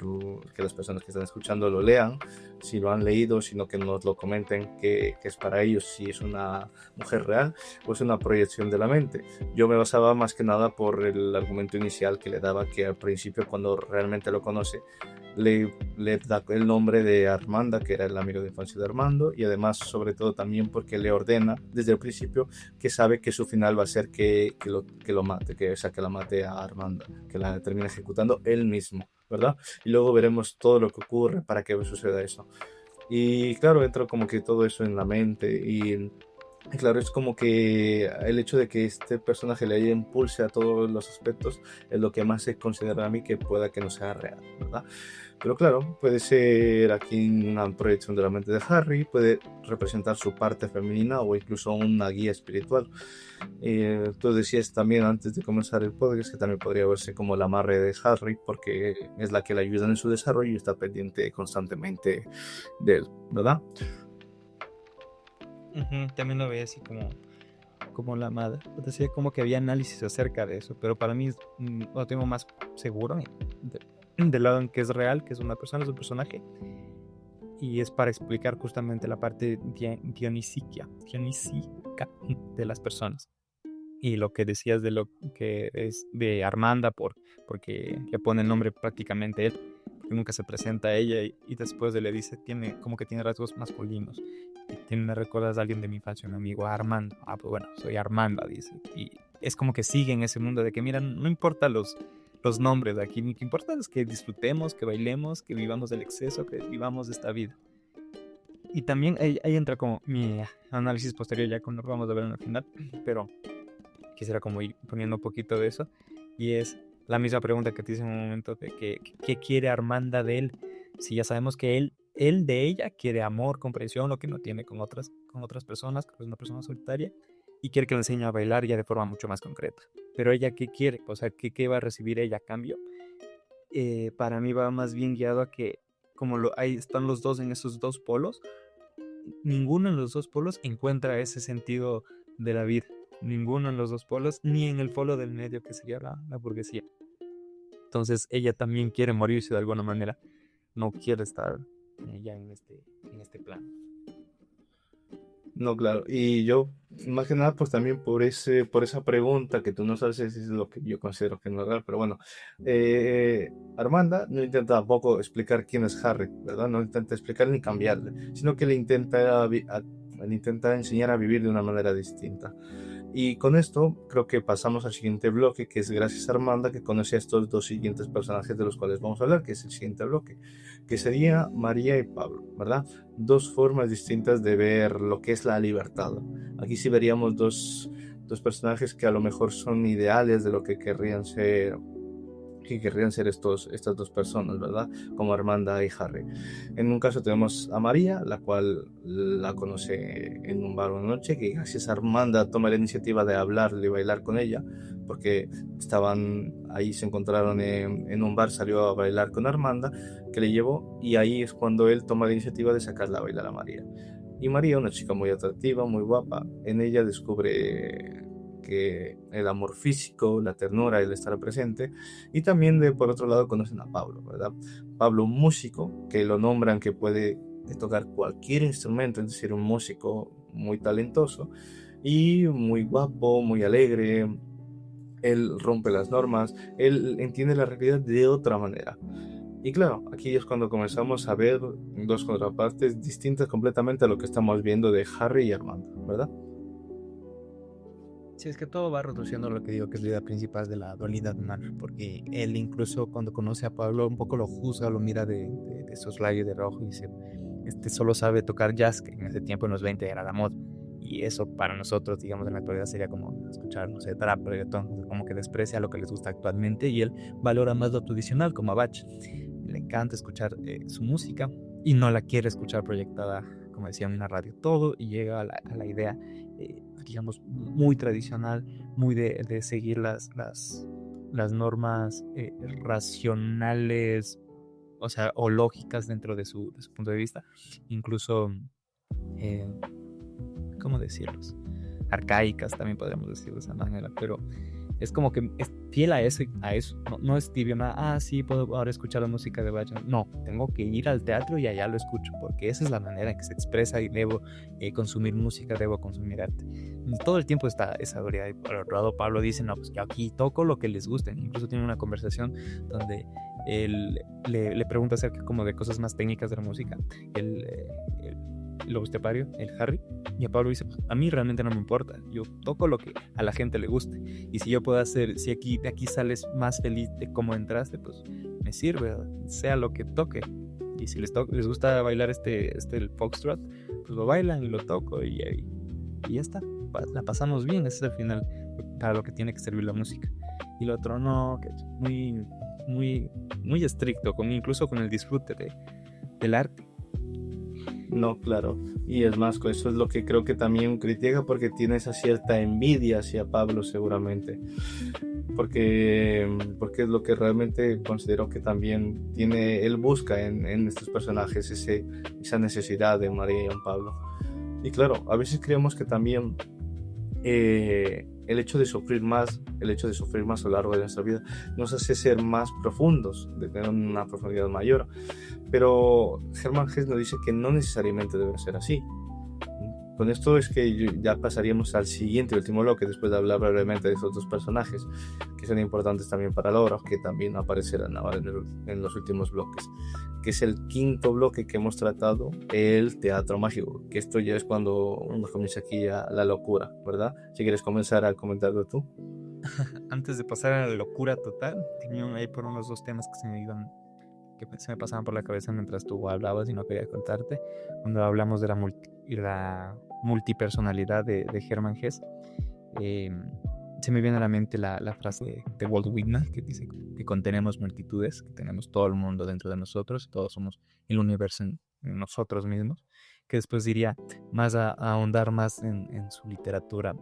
que las personas que están escuchando lo lean, si lo han leído, sino que nos lo comenten, que es para ellos, si es una mujer real o es una proyección de la mente. Yo me basaba más que nada por el argumento inicial que le daba, que al principio, cuando realmente lo conoce, le da el nombre de Armanda, que era el amigo de infancia de Armando, y además, sobre todo, también porque le ordena desde el principio que sabe que su final va a ser que lo mate, que la mate a Armanda, que la termine ejecutando él mismo, ¿verdad? Y luego veremos todo lo que ocurre para que suceda eso. Y claro, entra como que todo eso en la mente, y claro, es como que el hecho de que este personaje le haya impulse a todos los aspectos es lo que más se considera a mí que pueda que no sea real, ¿verdad? Pero claro, puede ser aquí una proyección de la mente de Harry, puede representar su parte femenina o incluso una guía espiritual. Tú decías también antes de comenzar el podcast que también podría verse como la madre de Harry, porque es la que le ayuda en su desarrollo y está pendiente constantemente de él, ¿verdad? También lo veía así como la madre. Decía como que había análisis acerca de eso, pero para mí lo tengo más seguro del lado en que es real, que es una persona, es un personaje, y es para explicar justamente la parte dionisíaca de las personas. Y lo que decías de lo que es de Armanda, porque le pone el nombre prácticamente él, porque nunca se presenta a ella, y después le dice, como que tiene rasgos masculinos. Y me recuerdas a alguien de mi infancia, un amigo, Armando. Pues bueno, soy Armanda, dice. Y es como que sigue en ese mundo de que, mira, no importa los nombres de aquí, lo que importa es que disfrutemos, que bailemos, que vivamos del exceso, que vivamos de esta vida. Y también ahí entra como mi análisis posterior, ya cuando vamos a ver en el final, pero quisiera como ir poniendo un poquito de eso, y es la misma pregunta que te hice en un momento de que, ¿qué quiere Armanda de él? Si ya sabemos que él de ella quiere amor, comprensión, lo que no tiene con otras personas, que es una persona solitaria, y quiere que le enseñe a bailar ya de forma mucho más concreta. Pero ella, ¿qué quiere? O sea, ¿qué va a recibir ella a cambio? Para mí va más bien guiado a que, como ahí están los dos en esos dos polos, ninguno en los dos polos encuentra ese sentido de la vida. Ninguno en los dos polos, ni en el polo del medio, que sería la burguesía. Entonces ella también quiere morirse de alguna manera. No quiere estar ya en este plan. No, claro. Y yo, más que nada, pues también por esa pregunta que tú no sabes si es lo que yo considero que no es real, pero bueno, Armanda no intenta tampoco explicar quién es Harry, ¿verdad? No intenta explicar ni cambiarle, sino que le intenta enseñar a vivir de una manera distinta. Y con esto creo que pasamos al siguiente bloque, que es gracias a Armanda que conoce a estos dos siguientes personajes de los cuales vamos a hablar, que es el siguiente bloque, que sería María y Pablo, ¿verdad? Dos formas distintas de ver lo que es la libertad. Aquí sí veríamos dos personajes que a lo mejor son ideales de lo que querrían ser estas dos personas, ¿verdad? Como Armanda y Harry. En un caso tenemos a María, la cual la conoce en un bar una noche, que gracias a Armanda toma la iniciativa de hablarle y bailar con ella, porque estaban ahí, se encontraron en un bar, salió a bailar con Armanda, que le llevó, y ahí es cuando él toma la iniciativa de sacarla a bailar a María. Y María, una chica muy atractiva, muy guapa, en ella descubre que el amor físico, la ternura, el estar presente, y también por otro lado conocen a Pablo, ¿verdad? Pablo, un músico que lo nombran que puede tocar cualquier instrumento, es decir, un músico muy talentoso y muy guapo, muy alegre. Él rompe las normas, él entiende la realidad de otra manera. Y claro, aquí es cuando comenzamos a ver dos contrapartes distintas completamente a lo que estamos viendo de Harry y Armando, ¿verdad? Sí, es que todo va reduciendo a lo que digo que es la idea principal de la dualidad humana, porque él incluso cuando conoce a Pablo un poco lo juzga, lo mira de soslayo y de rojo y dice, solo sabe tocar jazz, que en ese tiempo en los 20 era la moda, y eso para nosotros, digamos, en la actualidad sería como escuchar, no sé, trap, reggaetón, como que desprecia lo que les gusta actualmente, y él valora más lo tradicional, como a Bach. Le encanta escuchar su música y no la quiere escuchar proyectada, como decía, en una radio, todo, y llega a la idea digamos, muy tradicional, muy de seguir las normas racionales, o sea, o lógicas dentro de su punto de vista, incluso, ¿cómo decirlos? Arcaicas también podríamos decirlo de esa manera, pero es como que es fiel a eso, no es tibio, nada, sí, puedo ahora escuchar la música de Bach, no, tengo que ir al teatro y allá lo escucho, porque esa es la manera en que se expresa y debo consumir música, debo consumir arte. Todo el tiempo está esa dualidad, y por otro lado Pablo dice, no, pues yo aquí toco lo que les guste, incluso tiene una conversación donde él le pregunta acerca como de cosas más técnicas de la música, el lobo estepario, el Harry, y a Pablo dice, a mí realmente no me importa, yo toco lo que a la gente le guste, y si yo puedo hacer, si de aquí sales más feliz de cómo entraste, pues me sirve, sea lo que toque, y si les gusta bailar el foxtrot, pues lo bailan y lo toco, y ya está, la pasamos bien, ese es el final para lo que tiene que servir la música. Y lo otro no, que es muy, muy, muy estricto, incluso con el disfrute del arte. No, claro. Y es más, eso es lo que creo que también critica, porque tiene esa cierta envidia hacia Pablo seguramente. Porque es lo que realmente considero que también él busca en estos personajes, esa necesidad de María y Pablo. Y claro, a veces creemos que también el hecho de sufrir más a lo largo de nuestra vida nos hace ser más profundos, de tener una profundidad mayor. Pero Hermann Hesse nos dice que no necesariamente debe ser así. Con esto es que ya pasaríamos al siguiente y último bloque, después de hablar brevemente de esos dos personajes que son importantes también para la obra, que también aparecerán ahora en los últimos bloques. que es el quinto bloque que hemos tratado, el teatro mágico, que esto ya es cuando uno comienza aquí a la locura, ¿verdad? Si quieres comenzar a comentarlo tú. Antes de pasar a la locura total, tenía ahí por unos dos temas que se me pasaban por la cabeza mientras tú hablabas y no quería contarte. Cuando hablamos de la multipersonalidad de Hermann Hesse, se me viene a la mente la frase de Walt Whitman, que dice que contenemos multitudes, que tenemos todo el mundo dentro de nosotros, todos somos el universo en nosotros mismos, que después diría más a ahondar más en su literatura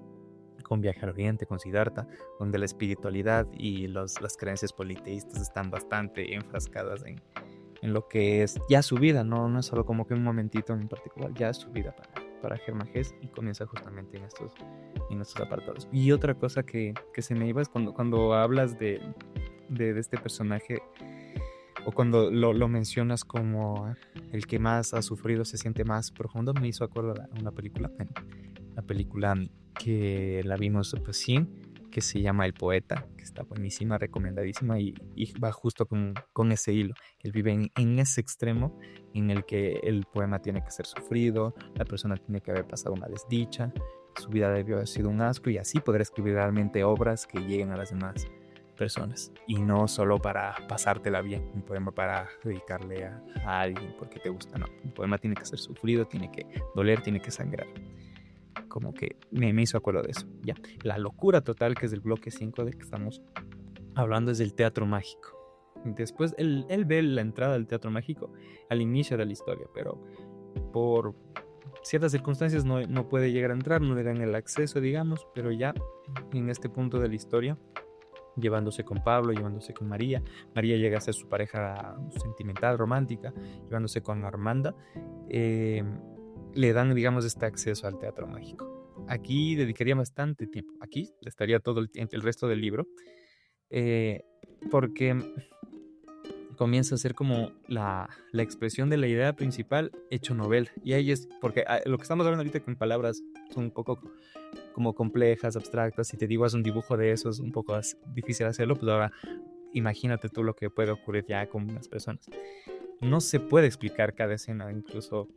con Viaje al Oriente, con Siddhartha, donde la espiritualidad y las creencias politeístas están bastante enfrascadas en lo que es ya su vida, no es solo como que un momentito en particular, ya es su vida para Hermann Hesse, y comienza justamente en estos apartados. Y otra cosa que se me iba es cuando hablas de este personaje, o cuando lo mencionas como el que más ha sufrido, se siente más profundo, me hizo acordar a una película, la película que la vimos recién, que se llama El Poeta, que está buenísima, recomendadísima, y va justo con ese hilo. Él vive en ese extremo en el que el poema tiene que ser sufrido, la persona tiene que haber pasado una desdicha, su vida debió haber sido un asco, y así poder escribir realmente obras que lleguen a las demás personas, y no solo para pasártela bien, un poema para dedicarle a alguien porque te gusta, no, un poema tiene que ser sufrido, tiene que doler, tiene que sangrar. Como que me hizo acuerdo de eso. Ya, la locura total, que es el bloque 5 del que estamos hablando, es del teatro mágico. Después él ve la entrada del teatro mágico al inicio de la historia, pero por ciertas circunstancias no puede llegar a entrar, no le dan el acceso, digamos, pero ya en este punto de la historia, llevándose con Pablo, llevándose con María llega a ser su pareja sentimental, romántica, llevándose con Armanda, le dan, digamos, este acceso al teatro mágico. Aquí dedicaría bastante tiempo, aquí estaría todo el resto del libro, porque comienza a ser como la expresión de la idea principal hecho novela. Y ahí es, porque lo que estamos hablando ahorita con palabras son un poco como complejas, abstractas. Si te digo haz un dibujo de eso, es un poco difícil hacerlo, pues ahora imagínate tú lo que puede ocurrir ya con unas personas. No se puede explicar cada escena, incluso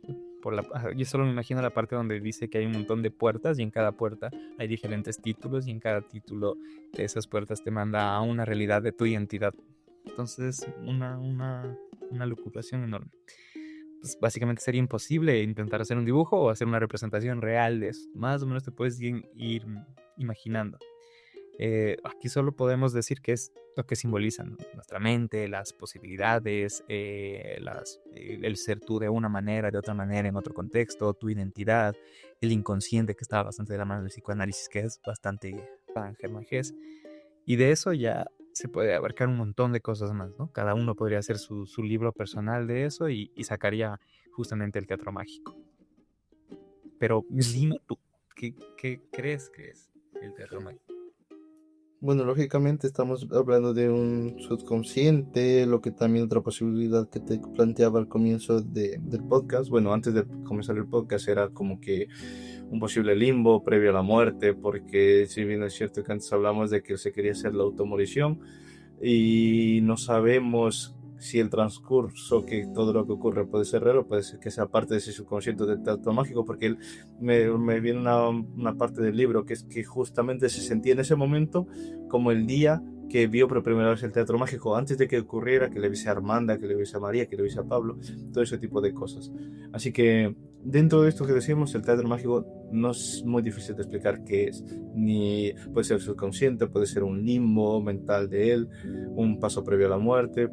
yo solo me imagino la parte donde dice que hay un montón de puertas, y en cada puerta hay diferentes títulos, y en cada título de esas puertas te manda a una realidad de tu identidad. Entonces, una lucubración enorme. Pues básicamente sería imposible intentar hacer un dibujo o hacer una representación real de eso. Más o menos te puedes ir imaginando. Aquí solo podemos decir que es lo que simbolizan, ¿no? Nuestra mente, las posibilidades, el ser tú de una manera, de otra manera, en otro contexto, tu identidad, el inconsciente, que está bastante de la mano del psicoanálisis, que es bastante para Hermann Hesse. Y de eso ya se puede abarcar un montón de cosas más, ¿no? Cada uno podría hacer su libro personal de eso, y sacaría justamente el teatro mágico. Pero dime tú, ¿qué crees que es el teatro mágico? Bueno, lógicamente estamos hablando de un subconsciente, lo que también otra posibilidad que te planteaba al comienzo del podcast, bueno, antes de comenzar el podcast, era como que un posible limbo previo a la muerte, porque si bien es cierto que antes hablamos de que se quería hacer la automorición, y no sabemos si el transcurso, que todo lo que ocurre puede ser real, o puede ser que sea parte de ese subconsciente del teatro mágico, porque me viene una parte del libro que es que justamente se sentía en ese momento como el día que vio por primera vez el teatro mágico, antes de que ocurriera, que le viese a Armanda, que le viese a María, que le viese a Pablo, todo ese tipo de cosas. Así que dentro de esto que decimos, el teatro mágico no es muy difícil de explicar qué es, ni puede ser subconsciente, puede ser un limbo mental de él, un paso previo a la muerte,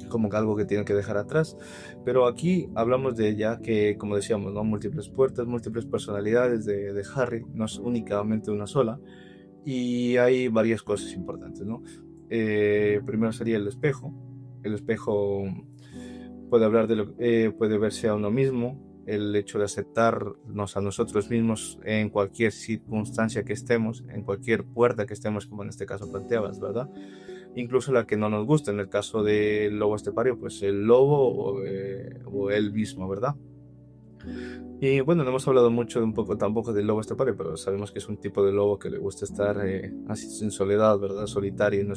como que algo que tienen que dejar atrás. Pero aquí hablamos de ya que, como decíamos, ¿no? Múltiples puertas, múltiples personalidades de Harry, no es únicamente una sola, y hay varias cosas importantes, ¿no? Primero sería el espejo. El espejo puede hablar puede verse a uno mismo, el hecho de aceptarnos a nosotros mismos en cualquier circunstancia que estemos, en cualquier puerta que estemos, como en este caso planteabas, ¿verdad? Incluso la que no nos gusta, en el caso del lobo estepario, pues el lobo o él mismo, ¿verdad? Y bueno, no hemos hablado mucho de un poco tampoco del lobo estepario, pero sabemos que es un tipo de lobo que le gusta estar así en soledad, ¿verdad? Solitario, no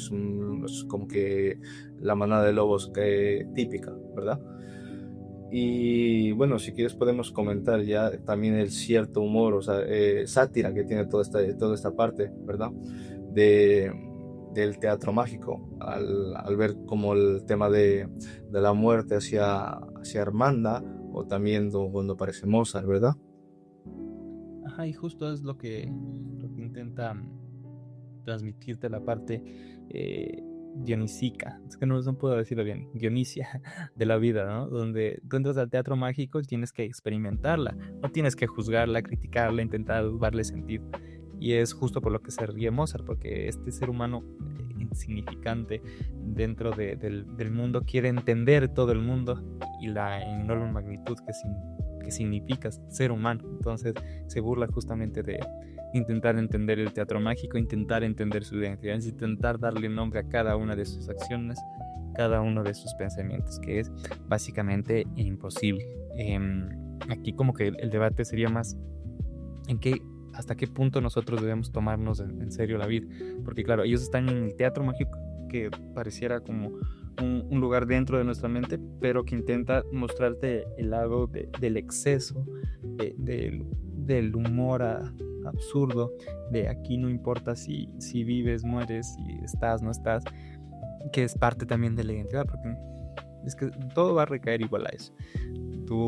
es como que la manada de lobos típica, ¿verdad? Y bueno, si quieres podemos comentar ya también el cierto humor, o sea, sátira que tiene toda esta parte, ¿verdad? De, del teatro mágico, al ver como el tema de la muerte hacia Armanda, o también cuando aparece Mozart, ¿verdad? Ajá, y justo es lo que intenta transmitirte la parte dionisica, es que no puedo decirlo bien, dionisia de la vida, ¿no? Donde tú entras al teatro mágico y tienes que experimentarla, no tienes que juzgarla, criticarla, intentar darle sentido. Y es justo por lo que se ríe Mozart, porque este ser humano insignificante dentro del mundo quiere entender todo el mundo y la enorme magnitud que significa ser humano. Entonces se burla justamente de intentar entender el teatro mágico, intentar entender su identidad, intentar darle nombre a cada una de sus acciones, cada uno de sus pensamientos, que es básicamente imposible. Aquí como que el debate sería más en qué, hasta qué punto nosotros debemos tomarnos en serio la vida, porque claro, ellos están en el teatro mágico que pareciera como un lugar dentro de nuestra mente, pero que intenta mostrarte el lado del exceso, del humor absurdo, de aquí no importa si vives, mueres, si estás, no estás, que es parte también de la identidad, porque es que todo va a recaer igual a eso. Tú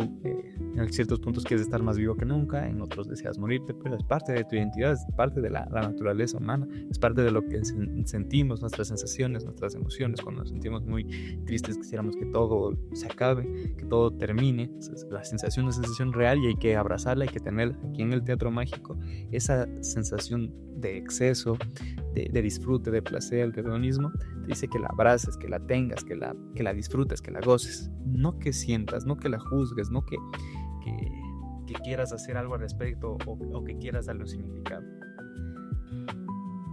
en ciertos puntos quieres estar más vivo que nunca, en otros deseas morirte, pero es parte de tu identidad, es parte de la naturaleza humana, es parte de lo que sentimos, nuestras sensaciones, nuestras emociones. Cuando nos sentimos muy tristes, quisiéramos que todo se acabe, que todo termine. La sensación es una sensación real y hay que abrazarla, hay que tenerla. Aquí en el teatro mágico, esa sensación de exceso, de disfrute, de placer, de hedonismo, te dice que la abraces, que la tengas, que la disfrutes, que la goces, no que sientas, no que la juzgues, no que quieras hacer algo al respecto o que quieras darle un significado.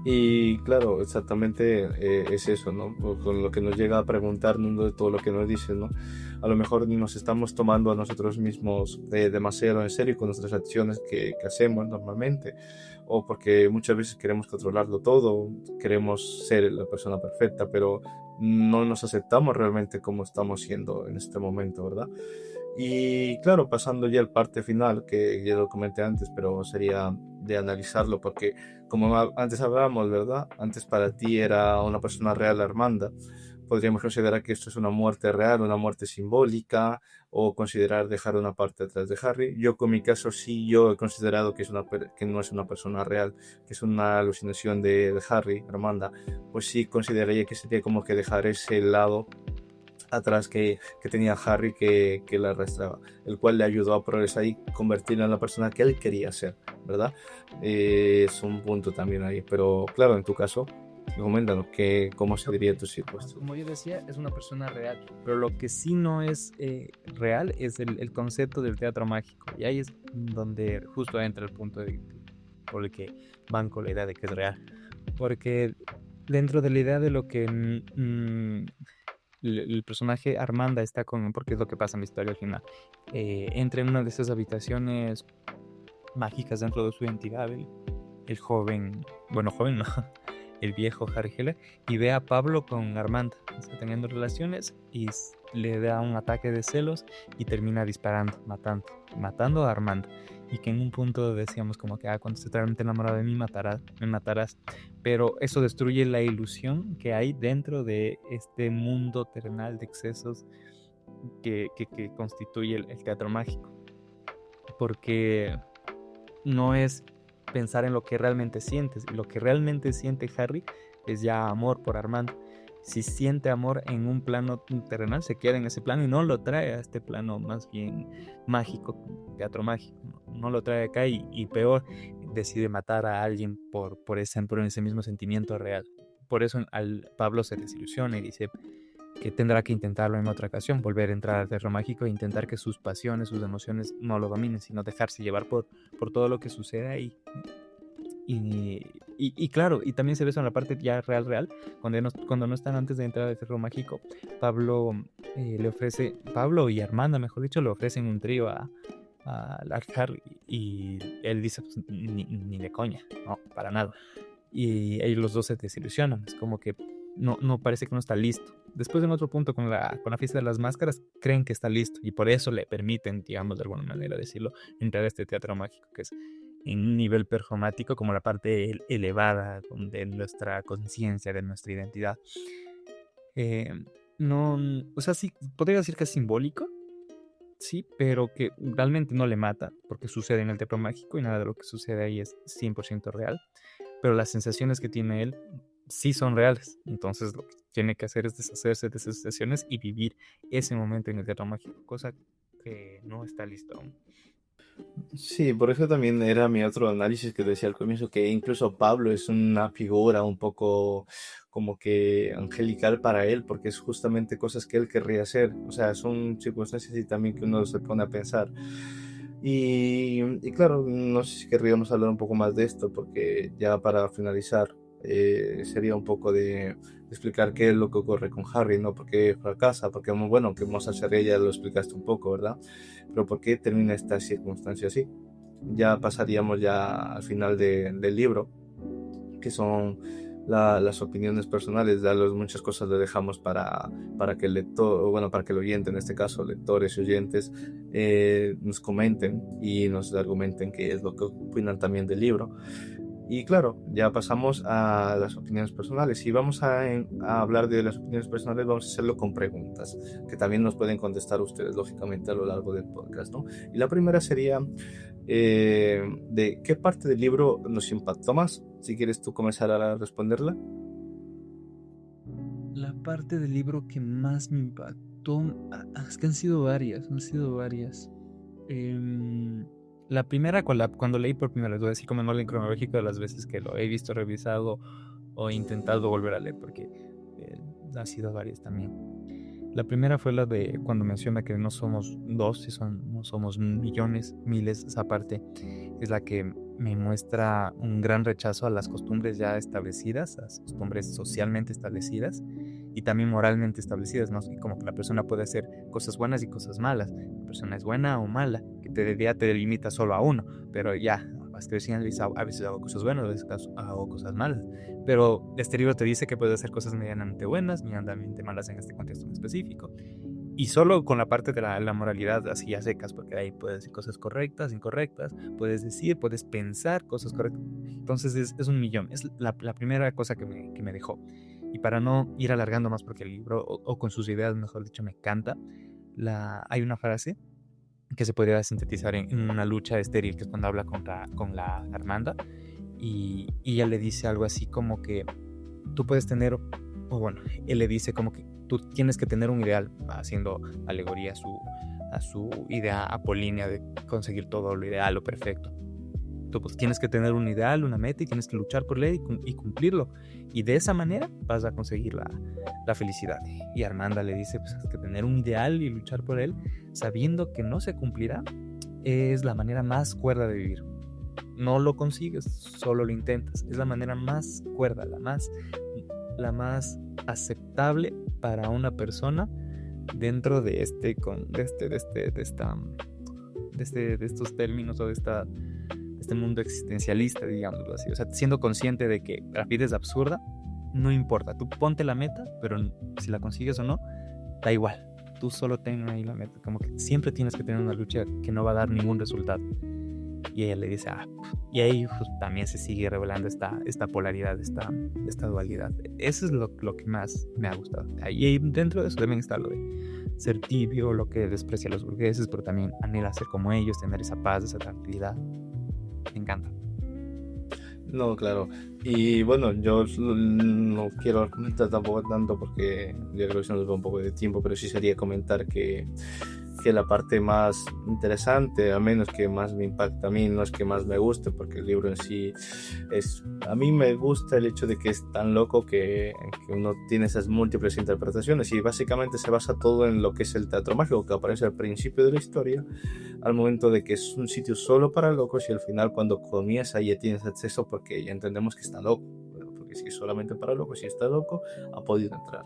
Y claro, exactamente es eso, ¿no? Con lo que nos llega a preguntar, ¿no? De todo lo que nos dice, ¿no? A lo mejor nos estamos tomando a nosotros mismos demasiado en serio con nuestras acciones que hacemos normalmente, o porque muchas veces queremos controlarlo todo, queremos ser la persona perfecta, pero no nos aceptamos realmente como estamos siendo en este momento, ¿verdad? Y claro, pasando ya al parte final, que ya lo comenté antes, pero sería de analizarlo, porque como antes hablábamos, ¿verdad? Antes para ti era una persona real Armanda. Podríamos considerar que esto es una muerte real, una muerte simbólica, o considerar dejar una parte atrás de Harry. Yo, con mi caso, sí, yo he considerado que, que no es una persona real, que es una alucinación de Harry, Armanda. Pues sí, consideraría que sería como que dejar ese lado atrás que tenía Harry que le arrastraba, el cual le ayudó a progresar y convertirlo en la persona que él quería ser, ¿verdad? Es un punto también ahí, pero claro, en tu caso, coméntanos cómo se diría tu circuito. Como yo decía, es una persona real, pero lo que sí no es real es el concepto del teatro mágico, y ahí es donde justo entra el punto por el que banco la idea de que es real, porque dentro de la idea de lo que el personaje Armanda está con, porque es lo que pasa en la historia al final, entra en una de esas habitaciones mágicas dentro de su identidad, el joven, bueno, joven no, el viejo Harry Heller, y ve a Pablo con Armanda, está teniendo relaciones y le da un ataque de celos y termina disparando, matando a Armanda. Y que en un punto decíamos como que cuando estés realmente enamorado de mí me matarás. Pero eso destruye la ilusión que hay dentro de este mundo terrenal de excesos que constituye el teatro mágico. Porque no es pensar en lo que realmente sientes. Y lo que realmente siente Harry es ya amor por Armando. Si siente amor en un plano terrenal, se queda en ese plano y no lo trae a este plano más bien mágico, teatro mágico. No lo trae acá y peor, decide matar a alguien por ese mismo sentimiento real. Por eso al Pablo se desilusiona y dice que tendrá que intentarlo en otra ocasión, volver a entrar al teatro mágico e intentar que sus pasiones, sus emociones no lo dominen, sino dejarse llevar por todo lo que sucede ahí. Y claro, y también se ve eso en la parte ya real, cuando no están antes de entrar al teatro mágico, Pablo y Armanda, mejor dicho, le ofrecen un trío al Harry y él dice, pues, ni de coña, no, para nada. Y ellos los dos se desilusionan, es como que no parece que no está listo. Después en otro punto con la fiesta de las máscaras creen que está listo y por eso le permiten, digamos de alguna manera decirlo, entrar a este teatro mágico que es en un nivel performático como la parte elevada de nuestra conciencia, de nuestra identidad. Eh, no, o sea, sí, podría decir que es simbólico, sí, pero que realmente no le mata, porque sucede en el teatro mágico y nada de lo que sucede ahí es 100% real, pero las sensaciones que tiene él sí son reales, entonces lo que tiene que hacer es deshacerse de esas sensaciones y vivir ese momento en el teatro mágico, cosa que no está listo aún. Sí, por eso también era mi otro análisis que decía al comienzo, que incluso Pablo es una figura un poco como que angelical para él, porque es justamente cosas que él querría hacer. O sea, son circunstancias y también que uno se pone a pensar. Y claro, no sé si querríamos hablar un poco más de esto, porque ya para finalizar, sería un poco de explicar qué es lo que ocurre con Harry, ¿no? ¿Por qué fracasa? Porque, bueno, que Mozart sería ya lo explicaste un poco, ¿verdad? Pero ¿por qué termina esta circunstancia así? Ya pasaríamos ya al final del libro, que son las opiniones personales. Ya muchas cosas le dejamos para que el lector, bueno, para que el oyente, en este caso lectores y oyentes, nos comenten y nos argumenten qué es lo que opinan también del libro. Y claro, ya pasamos a las opiniones personales. Y vamos a hablar de las opiniones personales, vamos a hacerlo con preguntas, que también nos pueden contestar ustedes, lógicamente, a lo largo del podcast, ¿no? Y la primera sería, ¿de qué parte del libro nos impactó más? Si quieres tú comenzar a responderla. La parte del libro que más me impactó, es que han sido varias, La primera, cuando leí por primera vez, voy a decir como en orden cronológico de las veces que lo he visto, revisado o intentado volver a leer, porque han sido varias también. La primera fue la de cuando menciona que no somos dos, no somos millones, miles. Esa parte es la que me muestra un gran rechazo a las costumbres ya establecidas, a las costumbres socialmente establecidas y también moralmente establecidas, ¿no? Y como que la persona puede hacer cosas buenas y cosas malas. La persona es buena o mala, que ya te limita solo a uno, pero ya, vas creciendo y a veces hago cosas buenas, a veces hago cosas malas. Pero este libro te dice que puedes hacer cosas medianamente buenas, medianamente malas en este contexto en específico. Y solo con la parte de la moralidad así a secas, porque ahí puedes decir cosas correctas, incorrectas, puedes pensar cosas correctas. Entonces es un millón. Es la primera cosa que me dejó. Y para no ir alargando más, porque el libro, o con sus ideas, mejor dicho, me encanta, hay una frase que se podría sintetizar en una lucha estéril, que es cuando habla con la Armanda, y ella le dice algo así como que tú puedes tener, o bueno, él le dice como que tú tienes que tener un ideal, haciendo alegoría a su idea apolínea de conseguir todo lo ideal, lo perfecto. Tú pues tienes que tener un ideal, una meta y tienes que luchar por él y cumplirlo. Y de esa manera vas a conseguir la felicidad. Y Armanda le dice pues, que tener un ideal y luchar por él, sabiendo que no se cumplirá, es la manera más cuerda de vivir. No lo consigues, solo lo intentas. Es la manera más cuerda, la más aceptable para una persona dentro de estos términos o de este mundo existencialista, digámoslo así. O sea, siendo consciente de que la vida es absurda, no importa. Tú ponte la meta, pero si la consigues o no, da igual. Tú solo ten ahí la meta. Como que siempre tienes que tener una lucha que no va a dar ningún resultado. Y ella le dice, y ahí pues, también se sigue revelando esta polaridad, esta dualidad. Eso es lo que más me ha gustado. Y dentro de eso también está lo de ser tibio, lo que desprecia a los burgueses, pero también anhela ser como ellos, tener esa paz, esa tranquilidad. Me encanta. No, claro. Y bueno, yo no quiero comentar tampoco tanto porque ya creo que se nos va un poco de tiempo, pero sí sería comentar que la parte más interesante, al menos que más me impacta a mí, no es que más me guste, porque el libro en sí a mí me gusta el hecho de que es tan loco que uno tiene esas múltiples interpretaciones y básicamente se basa todo en lo que es el teatro mágico que aparece al principio de la historia, al momento de que es un sitio solo para locos y al final cuando comienza ya tienes acceso porque ya entendemos que está loco, porque si es solamente para locos, si está loco, ha podido entrar.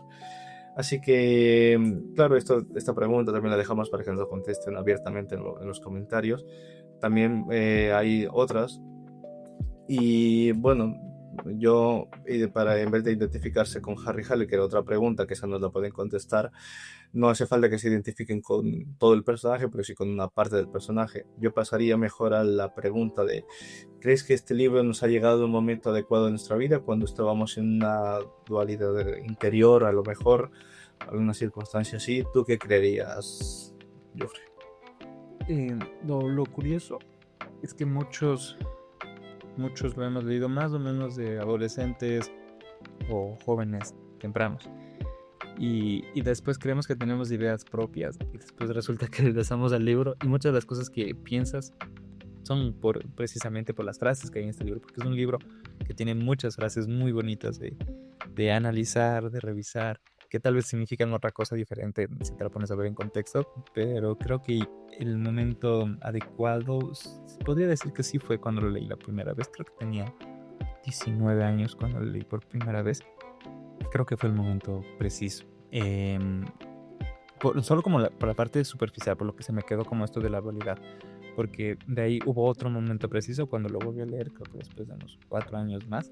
Así que, claro, esta pregunta también la dejamos para que nos lo contesten abiertamente en los comentarios. También hay otras. Y bueno, yo, para en vez de identificarse con Harry Hale, que era otra pregunta que esa no la pueden contestar, no hace falta que se identifiquen con todo el personaje, pero sí con una parte del personaje. Yo pasaría mejor a la pregunta de, ¿crees que este libro nos ha llegado en un momento adecuado de nuestra vida, cuando estábamos en una dualidad interior, a lo mejor, alguna circunstancia así? ¿Tú qué creerías, Joffrey? Lo curioso es que muchos lo hemos leído más o menos de adolescentes o jóvenes tempranos. Y después creemos que tenemos ideas propias. Y después resulta que regresamos al libro y muchas de las cosas que piensas son precisamente por las frases que hay en este libro. Porque es un libro que tiene muchas frases muy bonitas de analizar, de revisar, que tal vez significan otra cosa diferente si te lo pones a ver en contexto. Pero creo que el momento adecuado, podría decir que sí fue cuando lo leí la primera vez. Creo que tenía 19 años cuando lo leí por primera vez. Creo que fue el momento preciso. Solo como por la parte superficial, por lo que se me quedó como esto de la dualidad. Porque de ahí hubo otro momento preciso cuando lo volví a leer, creo que después de unos 4 años más,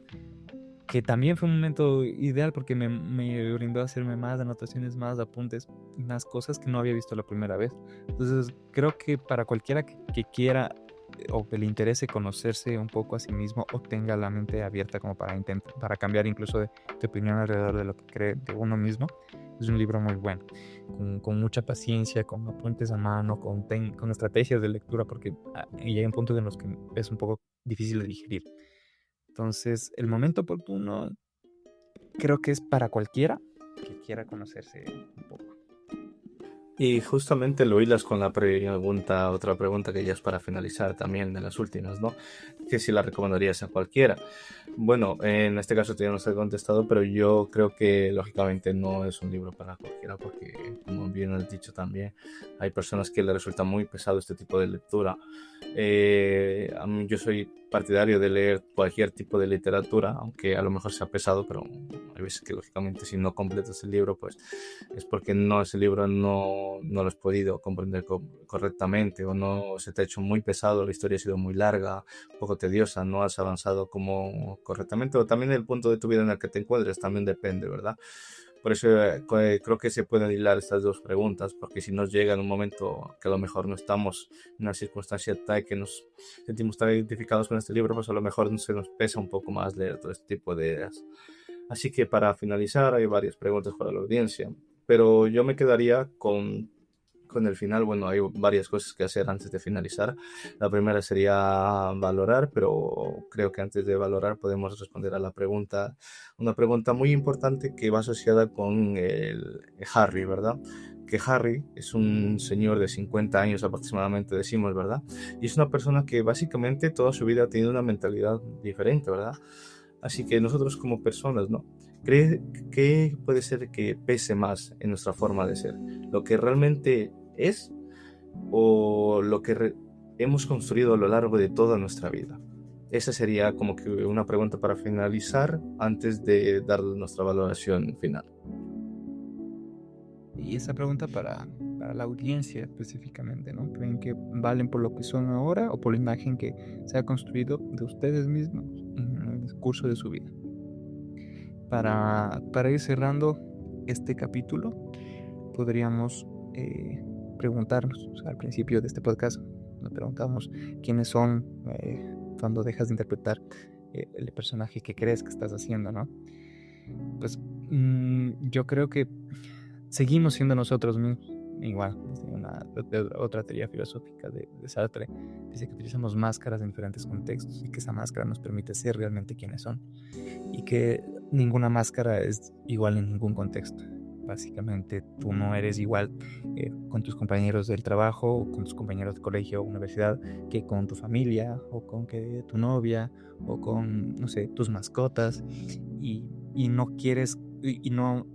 que también fue un momento ideal porque me brindó a hacerme más anotaciones, más apuntes, más cosas que no había visto la primera vez. Entonces creo que para cualquiera que quiera o que le interese conocerse un poco a sí mismo o tenga la mente abierta como para cambiar incluso de opinión alrededor de lo que cree de uno mismo, es un libro muy bueno, con mucha paciencia, con apuntes a mano, con estrategias de lectura, porque llega un punto en los que es un poco difícil de digerir. Entonces, el momento oportuno creo que es para cualquiera que quiera conocerse un poco. Y justamente lo hilas con la pregunta, otra pregunta que ya es para finalizar también, de las últimas, ¿no? Que si la recomendarías a cualquiera. Bueno, en este caso todavía no se ha contestado, pero yo creo que lógicamente no es un libro para cualquiera, porque como bien has dicho también, hay personas que le resulta muy pesado este tipo de lectura. A mí, yo soy partidario de leer cualquier tipo de literatura, aunque a lo mejor sea pesado, pero hay veces que lógicamente si no completas el libro, pues es porque ese libro no lo has podido comprender correctamente, o no se te ha hecho muy pesado, la historia ha sido muy larga, un poco tediosa, no has avanzado como correctamente, o también el punto de tu vida en el que te encuentres, también depende, ¿verdad? Por eso creo que se pueden hilar estas dos preguntas, porque si nos llega en un momento que a lo mejor no estamos en una circunstancia tal que nos sentimos tan identificados con este libro, pues a lo mejor se nos pesa un poco más leer todo este tipo de ideas. Así que para finalizar hay varias preguntas para la audiencia, pero yo me quedaría con el final. Bueno, hay varias cosas que hacer antes de finalizar. La primera sería valorar, pero creo que antes de valorar podemos responder a una pregunta muy importante que va asociada con el Harry, ¿verdad? Que Harry es un señor de 50 años aproximadamente, decimos, ¿verdad? Y es una persona que básicamente toda su vida ha tenido una mentalidad diferente, ¿verdad? Así que nosotros como personas, ¿no? ¿Cree que puede ser que pese más en nuestra forma de ser? ¿Lo que realmente es, o lo que hemos construido a lo largo de toda nuestra vida? Esa sería como que una pregunta para finalizar antes de dar nuestra valoración final. Y esa pregunta para la audiencia específicamente, ¿no? ¿Creen que valen por lo que son ahora o por la imagen que se ha construido de ustedes mismos en el curso de su vida? Para ir cerrando este capítulo, podríamos preguntarnos, o sea, al principio de este podcast, nos preguntamos quiénes son cuando dejas de interpretar el personaje que crees que estás haciendo, ¿no? Pues yo creo que seguimos siendo nosotros mismos. Igual, otra teoría filosófica de Sartre dice que utilizamos máscaras en diferentes contextos y que esa máscara nos permite ser realmente quienes son, y que ninguna máscara es igual en ningún contexto. Básicamente tú no eres igual con tus compañeros del trabajo o con tus compañeros de colegio o universidad que con tu familia o con tu novia o con, no sé, tus mascotas, y no quieres, y no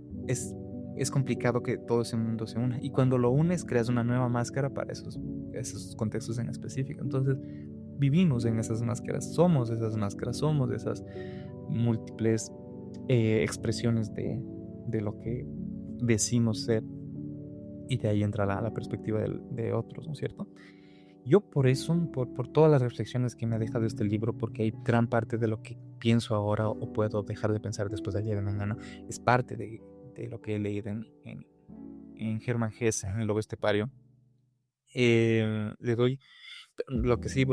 es complicado que todo ese mundo se una, y cuando lo unes creas una nueva máscara para esos contextos en específico. Entonces vivimos en esas máscaras, somos esas máscaras, somos esas múltiples expresiones de lo que decimos ser, y de ahí entra la perspectiva de otros, ¿no es cierto? Yo por eso, por todas las reflexiones que me ha dejado este libro, porque hay gran parte de lo que pienso ahora o puedo dejar de pensar después de ayer en mañana, es parte de lo que he leído en Hermann Hesse, en El Lobo Estepario. Le doy lo que sí,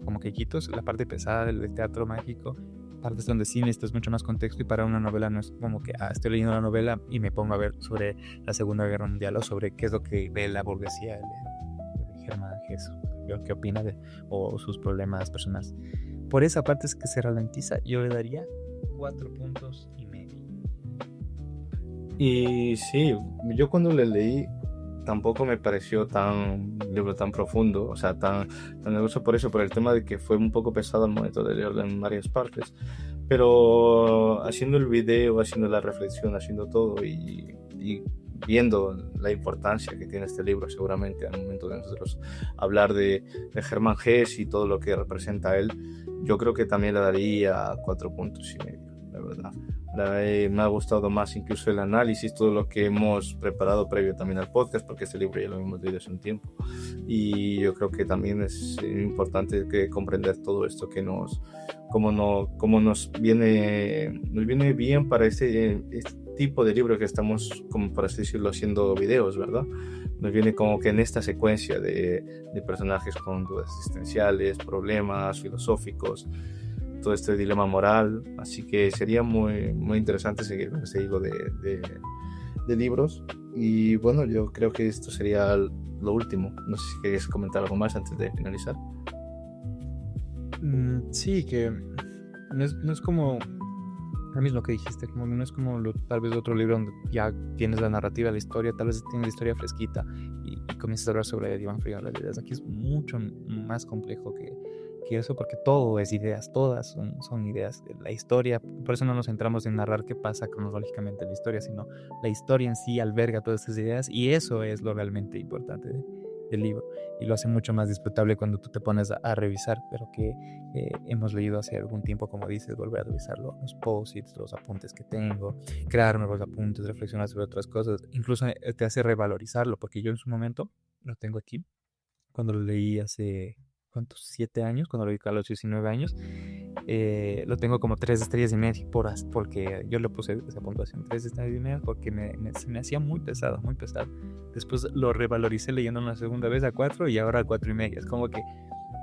como que quitos la parte pesada del teatro mágico, partes donde sí necesitas mucho más contexto, y para una novela no es como que estoy leyendo la novela y me pongo a ver sobre la Segunda Guerra Mundial o sobre qué es lo que ve la burguesía de Germán Hesse, qué opina o sus problemas personales. Por esa parte es que se ralentiza. Yo le daría 4 puntos y medio. Y sí, yo cuando le leí tampoco me pareció un libro tan profundo, o sea, tan nervioso por eso, por el tema de que fue un poco pesado al momento de leerlo en varias partes. Pero haciendo el video, haciendo la reflexión, haciendo todo y viendo la importancia que tiene este libro, seguramente al momento de nosotros hablar de Hermann Hesse y todo lo que representa él, yo creo que también le daría 4 puntos y medio, la verdad. Me ha gustado más incluso el análisis, todo lo que hemos preparado previo también al podcast, porque este libro ya lo hemos leído hace un tiempo, y yo creo que también es importante que comprender todo esto que como nos viene bien para este tipo de libro que estamos, como por así decirlo, haciendo videos, ¿verdad? Nos viene como que en esta secuencia de personajes con dudas existenciales, problemas filosóficos, todo este dilema moral, así que sería muy, muy interesante seguir con este hilo de libros. Y bueno, yo creo que esto sería lo último. No sé si querías comentar algo más antes de finalizar. Sí, que no es como lo mismo que dijiste, como no es como tal vez otro libro donde ya tienes la narrativa, la historia, tal vez tienes la historia fresquita y comienzas a hablar sobre Iván Frío. En realidad aquí es mucho más complejo que eso, porque todo es ideas, todas son ideas. La historia, por eso no nos centramos en narrar qué pasa cronológicamente en la historia, sino la historia en sí alberga todas estas ideas, y eso es lo realmente importante del libro, y lo hace mucho más disfrutable cuando tú te pones a revisar, pero que hemos leído hace algún tiempo, como dices, volver a revisarlo, los post-its, los apuntes que tengo, crear nuevos apuntes, reflexionar sobre otras cosas, incluso te hace revalorizarlo, porque yo en su momento lo tengo aquí, cuando lo leí hace, ¿cuántos? 7 años, cuando lo leí a los 19 años, lo tengo como 3 estrellas y media, porque yo le puse esa puntuación, 3 estrellas y media, porque se me hacía muy pesado, muy pesado. Después lo revaloricé leyendo una segunda vez a 4 y ahora a 4 y media. Es como que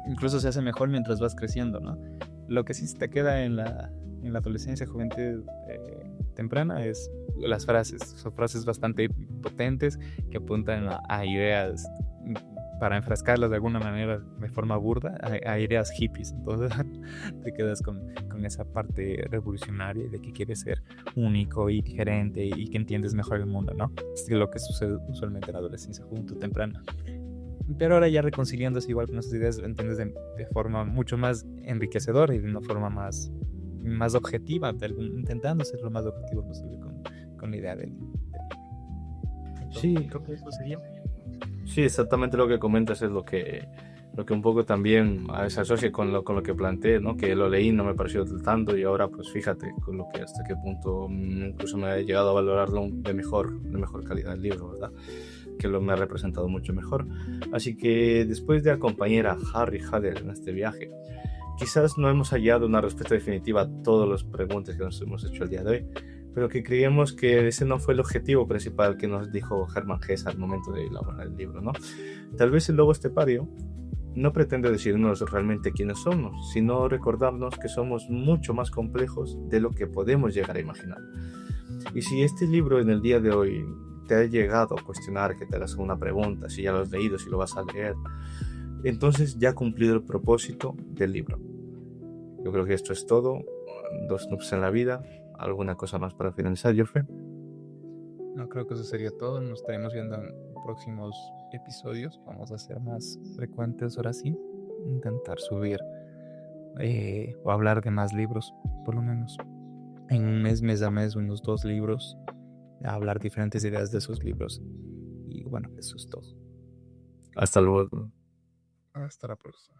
incluso se hace mejor mientras vas creciendo, ¿no? Lo que sí se te queda en la adolescencia, juventud temprana, es las frases. Son frases bastante potentes que apuntan a ideas, para enfrascarlas de alguna manera de forma burda, a ideas hippies. Entonces te quedas con esa parte revolucionaria de que quieres ser único y diferente y que entiendes mejor el mundo, ¿no? Es lo que sucede usualmente en la adolescencia, juventud temprana. Pero ahora ya reconciliándose igual con esas ideas, lo entiendes de forma mucho más enriquecedora y de una forma más objetiva, intentando ser lo más objetivo posible con la idea del libro. Sí, creo que eso sería. Sí, exactamente lo que comentas es lo que un poco también se asocia con lo que planteé, ¿no? Que lo leí, no me pareció tanto, y ahora pues fíjate con lo que hasta qué punto incluso me ha llegado a valorarlo de mejor calidad el libro, ¿verdad? Que me ha representado mucho mejor. Así que después de acompañar a Harry Hader en este viaje, quizás no hemos hallado una respuesta definitiva a todas las preguntas que nos hemos hecho el día de hoy, pero que creíamos que ese no fue el objetivo principal que nos dijo Hermann Hesse al momento de elaborar el libro, ¿no? Tal vez el Lobo Estepario no pretende decirnos realmente quiénes somos, sino recordarnos que somos mucho más complejos de lo que podemos llegar a imaginar. Y si este libro en el día de hoy te ha llegado a cuestionar, que te hagas una pregunta, si ya lo has leído, si lo vas a leer, entonces ya ha cumplido el propósito del libro. Yo creo que esto es todo. 2 noobs en la vida. ¿Alguna cosa más para finalizar, Geoffrey? No, creo que eso sería todo. Nos estaremos viendo en próximos episodios. Vamos a ser más frecuentes ahora sí. Intentar subir o hablar de más libros, por lo menos en un mes a mes, unos 2 libros, a hablar diferentes ideas de esos libros. Y bueno, eso es todo. Hasta luego. Hasta la próxima.